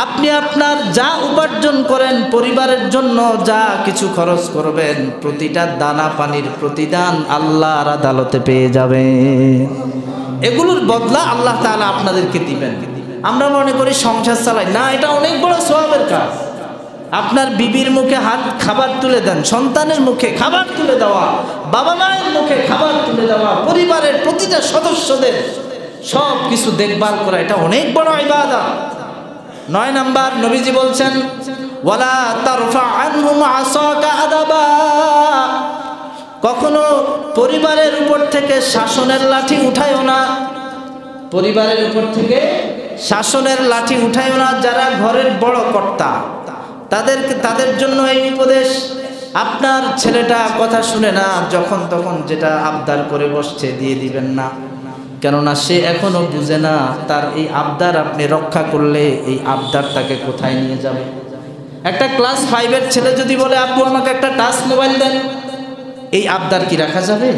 আপনি আপনার যা উপার্জন করেন, পরিবারের জন্য যা কিছু খরচ করবেন, প্রতিটা দানা পানির প্রতিদান আল্লাহর আদালতে পেয়ে যাবেন। এগুলোর বদলা আল্লাহ তাআলা আপনাদেরকে দিবেন। আমরা মনে করি সংসার চালাই না, এটা অনেক বড় সওয়াবের কাজ। আপনার বিবির মুখে হাত খাবার তুলে দেন, সন্তানের মুখে খাবার তুলে দেওয়া, বাবা মায়ের মুখে খাবার তুলে দেওয়া, পরিবারের প্রতিটা সদস্যদের সব কিছু দেখভাল করা, এটা অনেক বড় ইবাদত। ৯ নাম্বার নবীজি বলছেন, ওয়ালা তারফা আনহুম আসাকা আদাবা, কখনো পরিবারের উপর থেকে শাসনের লাঠি উঠায়ও না। পরিবারের উপর থেকে শাসনের লাঠি উঠায়ও না। যারা ঘরের বড় কর্তা, তাদের জন্য এই উপদেশ, আপনার ছেলেটা কথা শুনে না, যখন তখন যেটা আবদার করে বসছে দিয়ে দিবেন না, কেননা সে এখনো বুঝে না তার এই আবদার আপনি রক্ষা করলে এই আবদার তাকে কোথায় নিয়ে যাবে। একটা ক্লাস 5-এর ছেলে যদি বলে, আব্বু আমাকে একটা টাচ মোবাইল দেন, এই আবদার কি রাখা যাবে?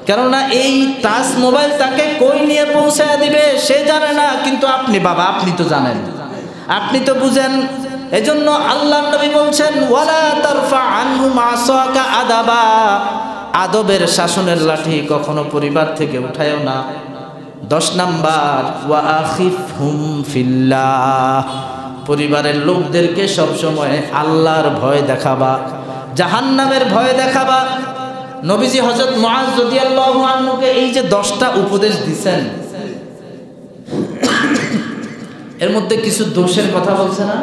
কেননা এই টাচ মোবাইল তাকে কই নিয়ে পৌঁছায় দিবে সে জানে না, কিন্তু আপনি বাবা, আপনি তো জানেন, আপনি তো বুঝেন। এজন্য আল্লাহর নবী বলছেন, ওয়ালা তারফা আনহুম আসাকা আদাবা, আদবের শাসনের লাঠি কখনো পরিবার থেকে উঠায়ও না। 10 নাম্বার, ওয়া আখিফহুম ফিল্লাহ, পরিবারের লোকদেরকে সবসময় আল্লাহর ভয় দেখাবা, জাহান্নামের ভয় দেখাবা। নবীজি হযরত মুআজ রাদিয়াল্লাহু আনহুকে এই যে 10টা উপদেশ দিয়েছেন, এর মধ্যে কিছু দোষের কথা বলছে না?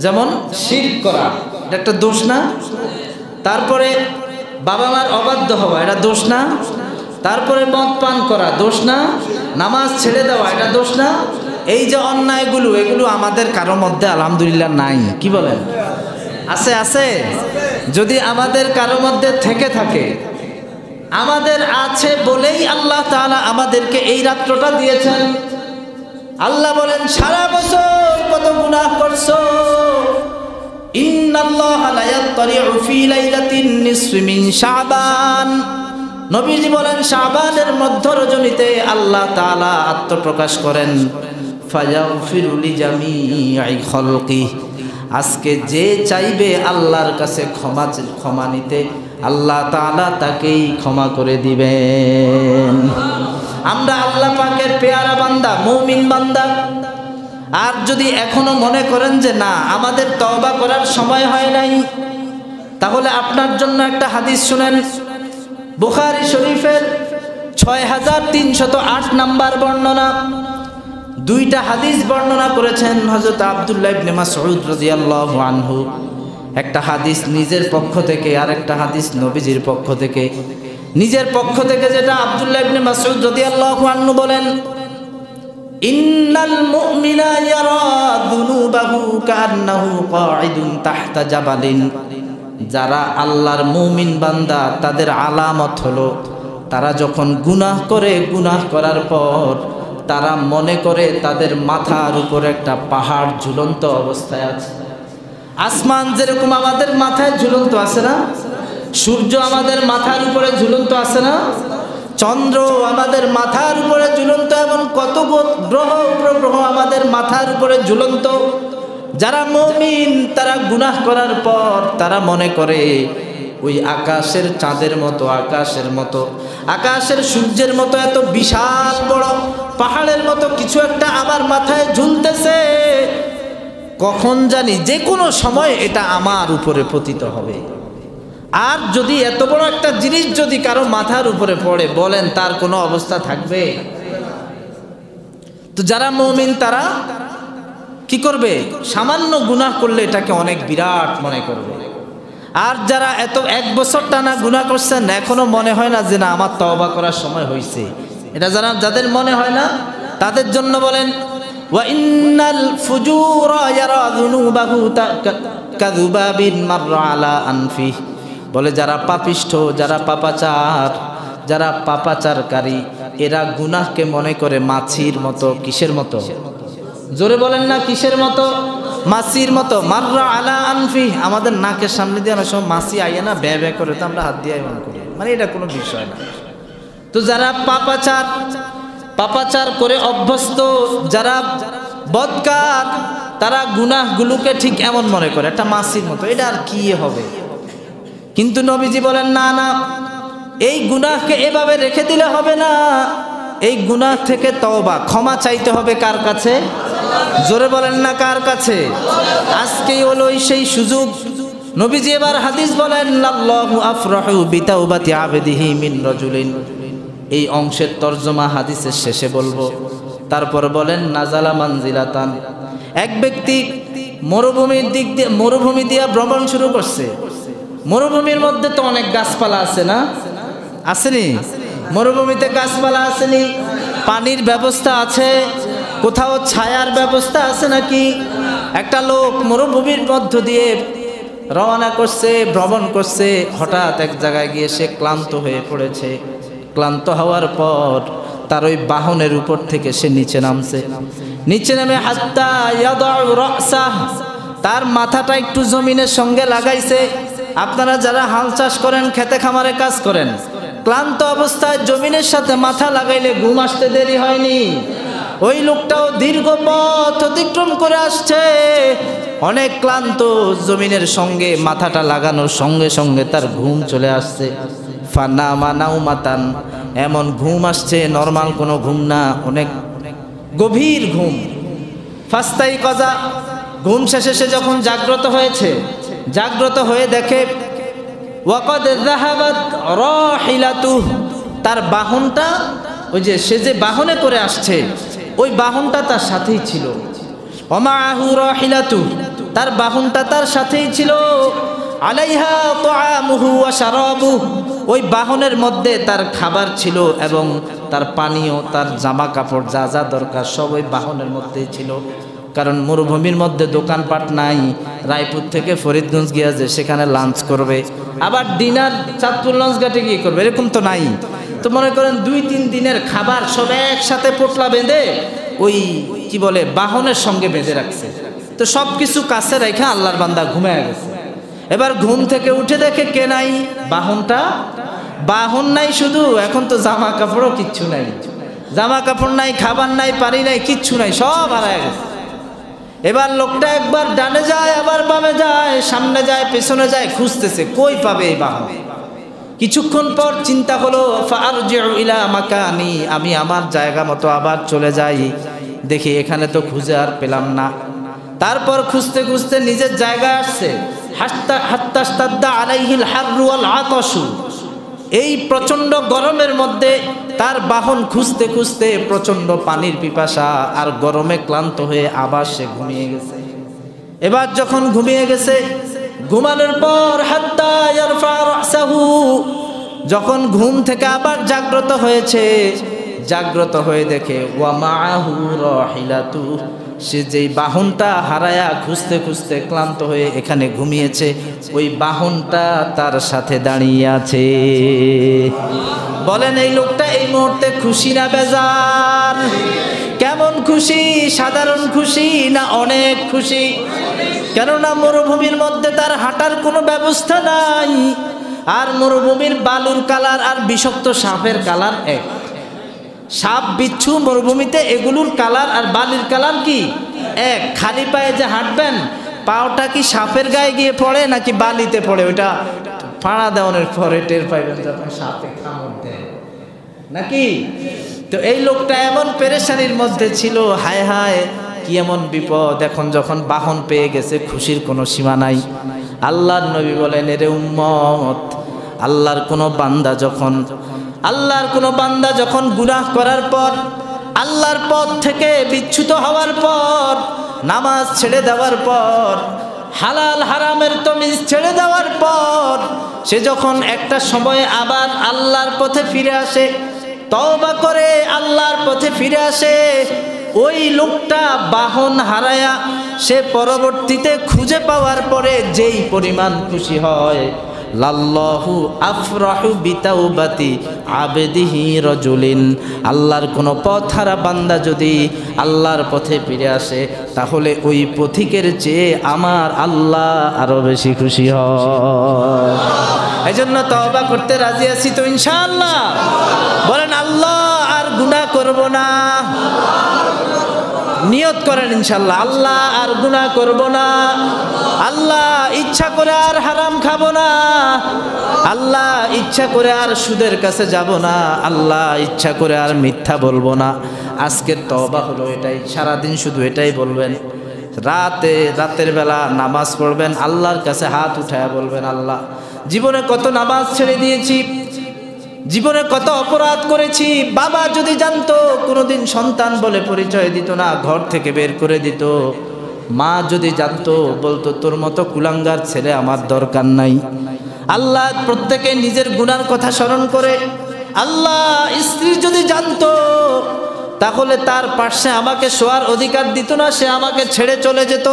যেমন শিরক করা, এটা একটা দোষ না? তারপরে বাবা মার অবাধ্য হওয়া, এটা দোষ না? তারপরে মদ পান করা দোষ না? নামাজ ছেড়ে দেওয়া এটা দোষ না? এই যে অন্যায়গুলো, এগুলো আমাদের কারো মধ্যে আলহামদুলিল্লাহ নাই। কি বলেন? আছে? আছে? যদি আমাদের কারো মধ্যে থেকে থাকে, আমাদের আছে বলেই আল্লাহ তাআলা আমাদেরকে এই রাত্রটা দিয়েছেন। আল্লাহ বলেন সারা বছর কত গুনাহ করছো, ইন্নাল্লাহা লা ইয়াত্তারিউ ফি লাইলাতিন নিসফি মিন শাবান। নবীজি বলেন শাবানের মধ্য রজনীতে আল্লাহ তাআলা আত্মপ্রকাশ করেন, ফায়াগফিরু লিজামিই খালকি। আজকে যে চাইবে আল্লাহর কাছে ক্ষমা নিতে, আল্লাহ তাআলা তাকেই ক্ষমা করে দিবেন। আমরা আল্লাহ পাকের পেয়ারা বান্দা, মুমিন বান্দা। আর যদি এখনো মনে করেন যে না আমাদের তওবা করার সময় হয় নাই, তাহলে আপনার জন্য একটা হাদিস শুনেন। বুখারী শরীফের 6308 নাম্বার বর্ণনা। দুইটা হাদিস বর্ণনা করেছেন হযরত আব্দুল্লাহ ইবনে মাসউদ রাদিয়াল্লাহু আনহু। একটা হাদিস নিজের পক্ষ থেকে, আর একটা হাদিস নবীজির পক্ষ থেকে। নিজের পক্ষ থেকে যেটা, আব্দুল্লাহ ইবনে মাসউদ রাদিয়াল্লাহু আনহু বলেন, ইন্নাল মুমিনা ইয়ারা যুনুবাহু কান্নাহু কাঈদুন তাহতা জাবালিন। যারা আল্লাহর মুমিন বান্দা তাদের আলামত হলো তারা যখন গুনাহ করে, গুনাহ করার পর তারা মনে করে তাদের মাথার উপর একটা পাহাড় ঝুলন্ত অবস্থায় আছে। আসমান যেরকম আমাদের মাথায় ঝুলন্ত আছে না, সূর্য আমাদের মাথার উপরে ঝুলন্ত আছে না, চন্দ্র আমাদের মাথার উপরে ঝুলন্ত, এমন কত গ্রহ উপগ্রহ আমাদের মাথার উপরে ঝুলন্ত। যারা মুমিন তারা গুনাহ করার পর তারা মনে করে ওই আকাশের চাঁদের মতো, আকাশের সূর্যের মতো এত বিশাল বড় পাহাড়ের মতো কিছু একটা আমার মাথায় ঝুলতেছে, কখন জানি যে কোনো সময় এটা আমার উপরে পতিত হবে। আর যদি এত বড় একটা জিনিস যদি কারো মাথার উপরে পড়ে, বলেন তার কোনো অবস্থা থাকবে? তো যারা মুমিন তারা কি করবে? সামান্য গুনাহ করলে এটাকে অনেক বিরাট মনে করবে। আর যারা এত 1 বছর টানা গুনাহ করছেন, এখনো মনে হয় না যে না আমার তওবা করার সময় হয়েছে, এটা যাদের মনে হয় না তাদের জন্য বলেন, ওয়া ইন্নাল ফুজুরা ইয়ারা যুনুবাহু কাযুবাবিন মাররা আলা আনফি। বলে যারা পাপিষ্ঠ, যারা পাপাচার, যারা পাপাচারকারী, এরা গুনাহকে মনে করে মাছির মতো। কিসের মতো? জোরে বলেন না, কিসের মতো? মাছির মতো। মাররা আলা আনফি, আমাদের নাকের সামনে দিয়ে অনেক সময় মাছি আইয়ে না ব্যয় ব্যয় করে, তো আমরা হাত দিয়ে মনে করি, মানে এটা কোনো বিষয় না। তো যারা পাপাচার করে অভ্যস্ত, যারা বদকার, তারা গুনাহগুলোকে ঠিক এমন মনে করে একটা মাছির মতো, এটা আর কি হবে। কিন্তু নবীজি বলেন না না, এই গুনাহকে এভাবে রেখে দিলে হবে না, এই গুনাহ থেকে তওবা, ক্ষমা চাইতে হবে কার কাছে? জোরে বলেন না, কার কাছে? আজকেই হলো সেই সুযোগ। নবীজি এবার হাদিস বলেন, আল্লাহু আফরাহু বিতাওবাতি আবদিহি মিন রাজুলিন। এই অংশের তরজমা হাদিসের শেষে বলবো। তারপর বলেন, নাজালা মানজিলাতান, এক ব্যক্তি মরুভূমি দিয়ে ভ্রমণ শুরু করছে। মরুভূমির মধ্যে তো অনেক গাছপালা আছে না, আসেনি? মরুভূমিতে গাছপালা আসেনি, পানির ব্যবস্থা আছে, কোথাও ছায়ার ব্যবস্থা আছে নাকি? একটা লোক মরুভূমির মধ্য দিয়ে রওনা করছে, ভ্রমণ করছে। হঠাৎ এক জায়গায় গিয়ে সে ক্লান্ত হয়ে পড়েছে। ক্লান্ত হওয়ার পর তার ওই বাহনের উপর থেকে সে নিচে নামছে। নিচে নেমে হাত্তা ইয়াদাউ রাসাহ, তার মাথাটা একটু জমিনের সঙ্গে লাগাইছে। আপনারা যারা হাল চাষ করেন, খেতে খামারে কাজ করেন, ক্লান্ত অবস্থায় জমিনের সাথে মাথা লাগাইলে ঘুম আসতে দেরি হয়নি। ওই লোকটাও দীর্ঘ পথ অতিক্রম করে আসছে, অনেক ক্লান্ত, জমিনের সঙ্গে মাথাটা লাগানোর সঙ্গে সঙ্গে তার ঘুম চলে আসছে। ফানামা নাউমাতান, এমন ঘুম আসছে, নরমাল কোনো ঘুম না, অনেক গভীর ঘুম। ফাস্তাই কজা, ঘুম শেষে সে যখন জাগ্রত হয়েছে, জাগ্রত হয়ে দেখে ওয়াকাদ যাহাবাত রাহিলাতুহ, তার বাহনটা, ওই যে সে যে বাহনে করে আসছে ওই বাহনটা তার সাথেই ছিল। ওমাহু রাহিলাতুহ, তার বাহনটা তার সাথেই ছিল। আলাইহা তাআমুহু ওয়া শারাবুহু, ওই বাহনের মধ্যে তার খাবার ছিল এবং তার পানীয়, তার জামা কাপড় যা যা দরকার সব ওই বাহনের মধ্যেই ছিল। কারণ মরুভূমির মধ্যে দোকানপাট নাই, রায়পুর থেকে ফরিদগঞ্জ গিয়া যে সেখানে লাঞ্চ করবে, আবার ডিনার চাঁদপুর লঞ্চ ঘাটে গিয়ে করবে, এরকম তো নাই। তো মনে করেন 2-3 দিনের খাবার সব একসাথে পোটলা বেঁধে ওই কি বলে বাহনের সঙ্গে বেঁধে রাখছে। তো সব কিছু কাছে রেখে আল্লাহর বান্দা ঘুমিয়ে গেছে। এবার ঘুম থেকে উঠে দেখে কে নাই, বাহন নাই, শুধু এখন তো জামা কাপড়ও কিচ্ছু নাই, জামা কাপড় নাই, খাবার নাই, পানি নাই, কিচ্ছু নাই, সব হারায় গেছে। এবার লোকটা একবার ডানে যায়, আবার বামে যায়, সামনে যায়, পেছনে যায়, খুঁজতেছে কই পাবে এই বাহন। কিছুক্ষণ পর চিন্তা হলো ফারজিউ ইলা মাকানি, আমি আমার জায়গা মতো আবার চলে যাই, দেখি এখানে তো খুঁজে আর পেলাম না। তারপর খুঁজতে খুঁজতে নিজের জায়গায় আসছে। হাত্তাস্তাদ্দা আলাইহিল হাররু ওয়াল আতাশু, এই প্রচণ্ড গরমের মধ্যে তার বাহন খুঁজতে খুঁজতে প্রচণ্ড পানির পিপাসা আর গরমে ক্লান্ত হয়ে আবার সে ঘুমিয়ে গেছে। এবার যখন ঘুমিয়ে গেছে, ঘুমানোর পর হাত্তা ইয়ারফা রাসাহু, যখন ঘুম থেকে আবার জাগ্রত হয়েছে, জাগ্রত হয়ে দেখে ওয়া মাআহু রাহিলাতু, সে যেই বাহনটা হারায়া খুঁজতে খুঁজতে ক্লান্ত হয়ে এখানে ঘুমিয়েছে, ওই বাহনটা তার সাথে দাঁড়িয়ে আছে। বলেন এই লোকটা এই মুহূর্তে খুশি না বেজার? কেমন খুশি? সাধারণ খুশি না অনেক খুশি? কেননা মরুভূমির মধ্যে তার হাঁটার কোনো ব্যবস্থা নাই, আর মরুভূমির বালুর কালার আর বিষাক্ত সাপের কালার এক। সাপ বিচ্ছু মরুভূমিতে এগুলোর কালার আর বালির কালার কি এক। খালি পায়ে যে হাঁটবেন, পাওটা কি সাপের গায়ে গিয়ে পড়ে নাকি বালিতে পড়ে, ওইটা ফাড়া দেওয়ানোর পরে টের পাইবেন যখন সাপে কামড় দেয় নাকি। তো এই লোকটা এমন পেরেশানির মধ্যে ছিল, হায় হায় কি এমন বিপদ। এখন যখন বাহন পেয়ে গেছে, খুশির কোনো সীমা নাই। আল্লাহর নবী বলেন, এরে উম্মত, আল্লাহর কোনো বান্দা যখন গুনাহ করার পর, আল্লাহর পথ থেকে বিচ্যুত হওয়ার পর, নামাজ ছেড়ে দেওয়ার পর, হালাল হারামের তমিজ ছেড়ে দেওয়ার পর, সে যখন একটা সময় আবার আল্লাহর পথে ফিরে আসে, তওবা করে আল্লাহর পথে ফিরে আসে, ওই লোকটা বাহন হারায়া সে পরবর্তীতে খুঁজে পাওয়ার পরে যেই পরিমাণ খুশি হয়, লাল্লাহু আফরাহু বিতাওবাতি আবদিহি রাজুলিন, আল্লাহর কোনো পথহারা বান্দা যদি আল্লাহর পথে ফিরে আসে, তাহলে ওই পথিকের চেয়ে আমার আল্লাহ আরো বেশি খুশি হয়। এই জন্য তওবা করতে রাজি আছি তো ইনশাআল্লাহ? বলেন আল্লাহ আর গুনাহ করব না। নিয়ত করেন ইনশাআল্লাহ, আল্লাহ আর গুনাহ করব না, আল্লাহ ইচ্ছা করে আর হারাম খাবো না, আল্লাহ ইচ্ছা করে আর সুদের কাছে যাব না, আল্লাহ ইচ্ছা করে আর মিথ্যা বলবো না। আজকের তওবা হলো এটাই। সারাদিন শুধু এটাই বলবেন। রাতের বেলা নামাজ পড়বেন, আল্লাহর কাছে হাত উঠায়া বলবেন, আল্লাহ জীবনে কত নামাজ ছেড়ে দিয়েছি, জীবনে কত অপরাধ করেছি। বাবা যদি জানতো কোনোদিন সন্তান বলে পরিচয় দিত না, ঘর থেকে বের করে দিত। মা যদি জানতো বলতো তোর মতো কুলাঙ্গার ছেলে আমার দরকার নাই। আল্লাহ প্রত্যেকে নিজের গুনার কথা স্মরণ করে। আল্লাহ স্ত্রী যদি জানতো তাহলে তার পাশে আমাকে শোয়ার অধিকার দিত না, সে আমাকে ছেড়ে চলে যেত।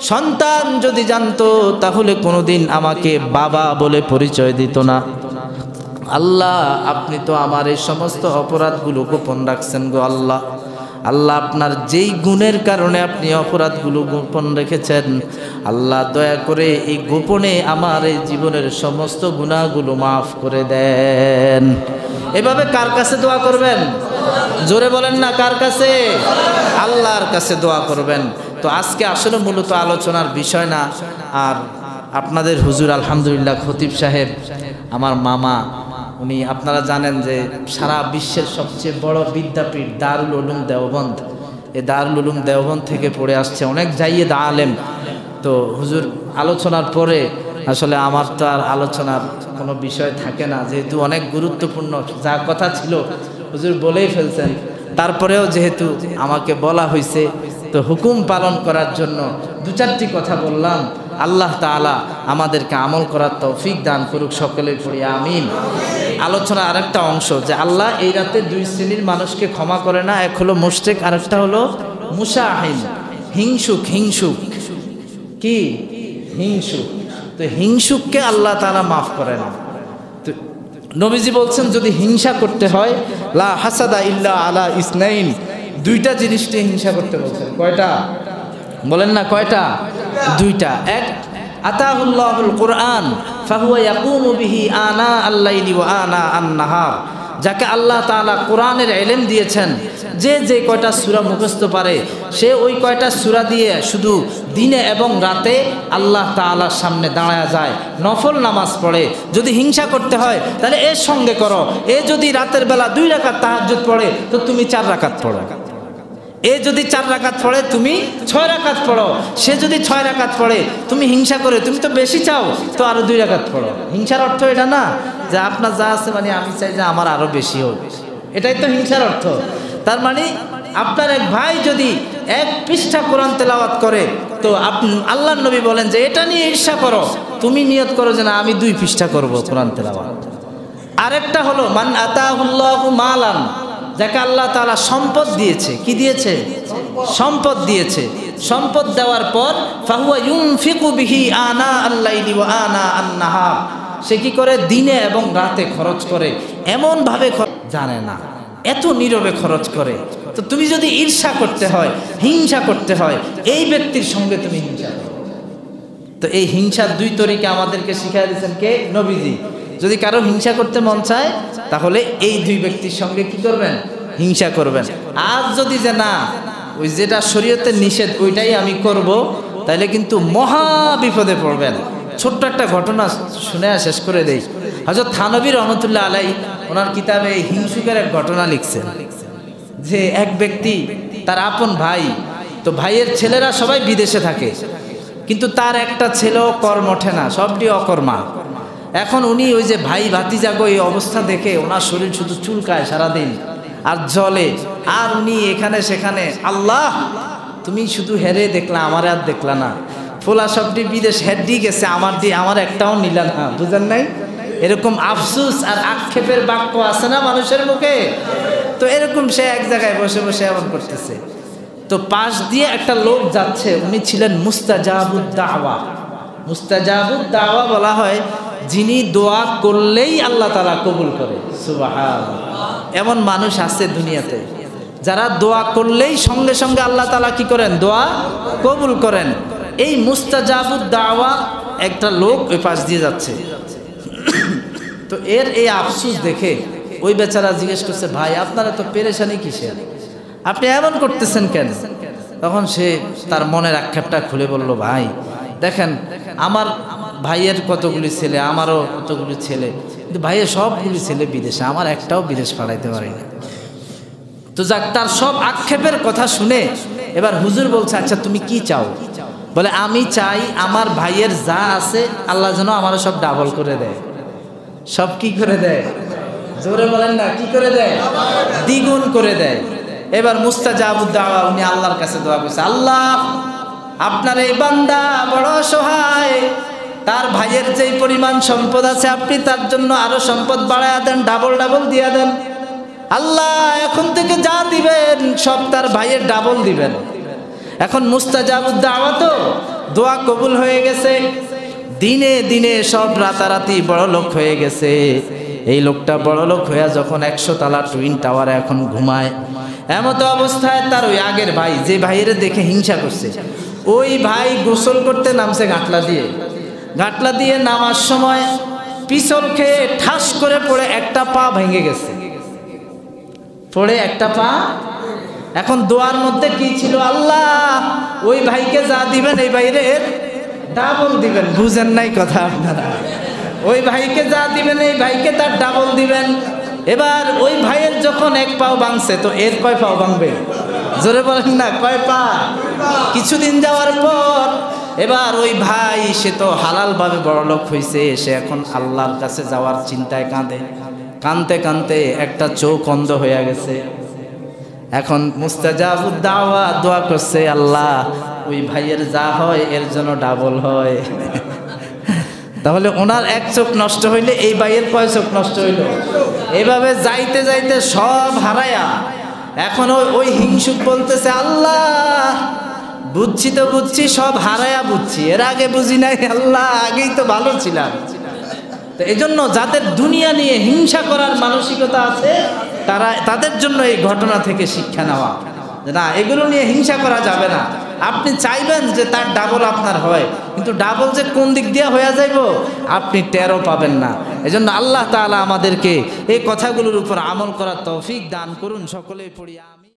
সন্তান যদি জানতো তাহলে কোনোদিন আমাকে বাবা বলে পরিচয় দিত না। আল্লাহ আপনি তো আমার এই সমস্ত অপরাধগুলো গোপন রাখছেন গো আল্লাহ। আল্লাহ আপনার যেই গুণের কারণে আপনি অপরাধগুলো গোপন রেখেছেন, আল্লাহ দয়া করে এই গোপনে আমার এই জীবনের সমস্ত গুনাহগুলো মাফ করে দেন। এভাবে কার কাছে দোয়া করবেন? জোরে বলেন না, কার কাছে? আল্লাহর কাছে দোয়া করবেন। তো আজকে আসলে মূলত আলোচনার বিষয় না। আর আপনাদের হুজুর আলহামদুলিল্লাহ খতিব সাহেব আমার মামা, উনি আপনারা জানেন যে সারা বিশ্বের সবচেয়ে বড় বিদ্যাপীঠ দারুল উলুম দেওবন্দ, এই দারুল উলুম দেওবন্দ থেকে পড়ে আসছে অনেক জাইয়েদ আলেম। তো হুজুর আলোচনার পরে আসলে আমার তো আর আলোচনার কোনো বিষয় থাকে না, যেহেতু অনেক গুরুত্বপূর্ণ যা কথা ছিল হুজুর বলেই ফেলছেন। তারপরেও যেহেতু আমাকে বলা হয়েছে, তো হুকুম পালন করার জন্য দু চারটি কথা বললাম। আল্লাহ তাআলা আমাদেরকে আমল করার তৌফিক দান করুক, সকলে পড়ি আমিন। আলোচনা আরেকটা অংশ যে আল্লাহ এই রাতে দুই শ্রেণীর মানুষকে ক্ষমা করে না, এক হলো মুশরিক, আরেকটা হলো মুশাহিন, হিংসুক। হিংসুক কি? হিংসুক। তো হিংসুককে আল্লাহ তাআলা মাফ করে না। তো নবীজি বলছেন যদি হিংসা করতে হয়, লা হাসাদা ইল্লা আলা ইসনাইন, দুইটা জিনিস নিয়ে হিংসা করতে বলছেন। কয়টা বলেন না? কয়টা? দুইটা। এক, আতাহুল্লাহুল কুরআন ফাহুয়া ইয়াকুমু বিহি আনা আল-লাইলি ওয়া আনা আন-নাহার, যাকে আল্লাহ তাআলা কোরআনের ইলম দিয়েছেন, যে কয়টা সূরা মুখস্থ পারে সে ওই কয়টা সূরা দিয়ে শুধু দিনে এবং রাতে আল্লাহ তাআলার সামনে দাঁড়ায়া যায়, নফল নামাজ পড়ে। যদি হিংসা করতে হয় তাহলে এর সঙ্গে করো। এ যদি রাতের বেলা 2 রাকাত তাহাজ্জুদ পড়ে তো তুমি 4 রাকাত পড়ো। এ যদি 4 রাকাত পড়ে তুমি 6 রাকাত পড়ো। সে যদি 6 রাকাত পড়ে, তুমি হিংসা করে তুমি তো বেশি চাও, তো আরো 2 রাকাত পড়ো। হিংসার অর্থ এটা না যে আপনার যা আছে মানে আমি চাই যে আমার আরো বেশি হোক, এটাই তো হিংসার অর্থ। তার মানে আপনার এক ভাই যদি 1 পৃষ্ঠা কোরআন তেলাওয়াত করে, তো আল্লাহর নবী বলেন যে এটা নিয়ে ঈর্ষা করো, তুমি নিয়ত করো যে না আমি 2 পৃষ্ঠা করব কোরআন তেলাওয়াত। আরেকটা হলো মান আতাহুল্লাহু মালান, যাকে আল্লাহ তাআলা সম্পদ দিয়েছে। কি দিয়েছে? সম্পদ দিয়েছে। সম্পদ দেওয়ার পর ফাহুয়া ইউনফিকু বিহি আনা আল-লাইলি ওয়া আনা আন-নাহার, সে কি করে? দিনে এবং রাতে খরচ করে। এমন ভাবে জানে না, এত নীরবে খরচ করে। তো তুমি যদি ঈর্ষা করতে হয়, হিংসা করতে হয়, এই ব্যক্তির সঙ্গে তুমি হিংসা করো। তো এই হিংসার 2 তরিকা আমাদেরকে শিখিয়ে দিয়েছেন কে? নবীজি। যদি কারো হিংসা করতে মন চায় তাহলে এই 2 ব্যক্তির সঙ্গে কি করবেন? হিংসা করবেন। আজ যদি যে না ওই যেটা শরীয়তের নিষেধ ওইটাই আমি করব, তাহলে কিন্তু মহা বিপদে পড়বেন। ছোট্ট একটা ঘটনা শুনে শেষ করে দেই। হযরত থানবী রহমতুল্লাহ আলাইহি ওনার কিতাবে হিংসুকের এক ঘটনা লিখছেন যে এক ব্যক্তি তার আপন ভাই, তো ভাইয়ের ছেলেরা সবাই বিদেশে থাকে, কিন্তু তার একটা ছেলেও কর্মঠে না, সবটি অকর্মা। এখন উনি ওই যে ভাই ভাতিজাগো এই অবস্থা দেখে ওনার শরীর শুধু চুলকায় সারাদিন আর জ্বলে, আর উনি এখানে সেখানে, আল্লাহ তুমি শুধু হেরে দেখলা, আমার আর দেখলা না, ফোলা সবটি বিদেশ হেডি গেছে, আমার একটাও নিলা না, বুঝেন নাই? এরকম আফসুস আর আক্ষেপের বাক্য আছে না মানুষের মুখে? তো এরকম সে এক জায়গায় বসে বসে এমন করতেছে। তো পাশ দিয়ে একটা লোক যাচ্ছে, উনি ছিলেন মুস্তাজাবুদ দাওয়া। মুস্তাজাবুদ দাওয়া বলা হয় যিনি দোয়া করলেই আল্লাহ তাআলা কবুল করে। সুবহানাল্লাহ। এমন মানুষ আছে দুনিয়াতে যারা দোয়া করলেই সঙ্গে সঙ্গে আল্লাহ তাআলা কি করেন? দোয়া কবুল করেন। এই মুস্তাজাবুদ দাওয়া একটা লোক ওই পাশ দিয়ে যাচ্ছে। তো এর এই আফসোস দেখে ওই বেচারা জিজ্ঞেস করছে, ভাই আপনারা তো পেরেশানি কিসের, আপনি এমন করতেছেন কেন? তখন সে তার মনের আক্ষেপটা খুলে বলল, ভাই দেখেন আমার ভাইয়ের কতগুলি ছেলে, আমারও কতগুলি ছেলে, কিন্তু ভাইয়ের সবগুলি ছেলে বিদেশে, আমার একটাও বিদেশ পাঠাইতে পারি না। তো যাক, তার সব আক্ষেপের কথা শুনে এবার হুজুর বলছে, আচ্ছা তুমি কি চাও? বলে আমি চাই আমার ভাইয়ের যা আছে আল্লাহ যেন আমারও সব ডাবল করে দেয়। সব কি করে দেয়? জোরে বলেন না, কি করে দেয়? দ্বিগুণ করে দেয়। এবার মুস্তাজাবুদ দাওয়া উনি আল্লাহর কাছে দোয়া করছে, আল্লাহ আপনার এই বান্দা বড় অসহায়, তার ভাইয়ের যেই পরিমাণ সম্পদ আছে আপনি তার জন্য আরো সম্পদ বাড়ায়া দেন, ডাবল ডাবল দিয়া দেন। আল্লাহ এখন থেকে যা দিবেন সব তার ভাইয়ের ডাবল দিবেন। এখন মুস্তাজাবুদ দাওয়া তো দোয়া কবুল হয়ে গেছে, দিনে দিনে সব রাতারাতি বড় লোক হয়ে গেছে। এই লোকটা বড় লোক হয়ে যখন 100 তলা টুইন টাওয়ারে এখন ঘুমায়, এমত অবস্থায় তার ওই আগের ভাই, যে ভাইয়ের দেখে হিংসা করছে, ওই ভাই গোসল করতে নামছে ঘাটলা দিয়ে নামার সময় পিছল খেয়ে ঠাস করে পড়ে একটা পা ভেঙে গেছে, পড়ে একটা পা। এখন দোয়ার মধ্যে কি ছিল? আল্লাহ ওই ভাইকে যা দিবেন এই ভাইয়ের ডাবল দিবেন। বুঝেন নাই কথা আপনারা? ওই ভাইকে যা দিবেন এই ভাইকে তার ডাবল দিবেন। এবার ওই ভাইয়ের যখন 1 পাও ভাঙছে, তো এর কয় পাও ভাঙবে? জোরে বলেন না, কয় পা? কিছুদিন যাওয়ার পর এবার ওই ভাই, সে তো হালাল ভাবে বড়লোক হয়েছে, সে এখন আল্লাহর কাছে যাওয়ার চিন্তায় কাঁদে। কাঁদতে কাঁদতে একটা চোখ অন্ধ হয়ে গেছে। এখন মুস্তাজাবুদ দাওয়া দোয়া করছে, আল্লাহ ওই ভাইয়ের যা হয় এর জন্য ডাবল হয়। তাহলে ওনার এক চোখ নষ্ট হইলে এই ভাইয়ের কয় চোখ নষ্ট হইল? এইভাবে যাইতে যাইতে সব হারায়া এখন ওই হিংসুক বলতেছে, আল্লাহ বুঝছি তো বুঝছি, সব হারায়া বুঝছি, এর আগে বুঝি নাই আল্লাহ, আগেই তো ভালো ছিলাম। তো এই জন্য যাদের দুনিয়া নিয়ে হিংসা করার মানসিকতা আছে তাদের জন্য এই ঘটনা থেকে শিক্ষা নেওয়া যে না, এগুলো নিয়ে হিংসা করা যাবে না। আপনি চাইবেন যে তার ডাবল আপনার হয়, কিন্তু ডাবল যে কোন দিক দিয়ে হয়ে যাইব আপনি টেরও পাবেন না। এজন্য আল্লাহ তাআলা আমাদেরকে এই কথাগুলোর উপর আমল করার তৌফিক দান করুন। সকলেই পড়ি আমিন।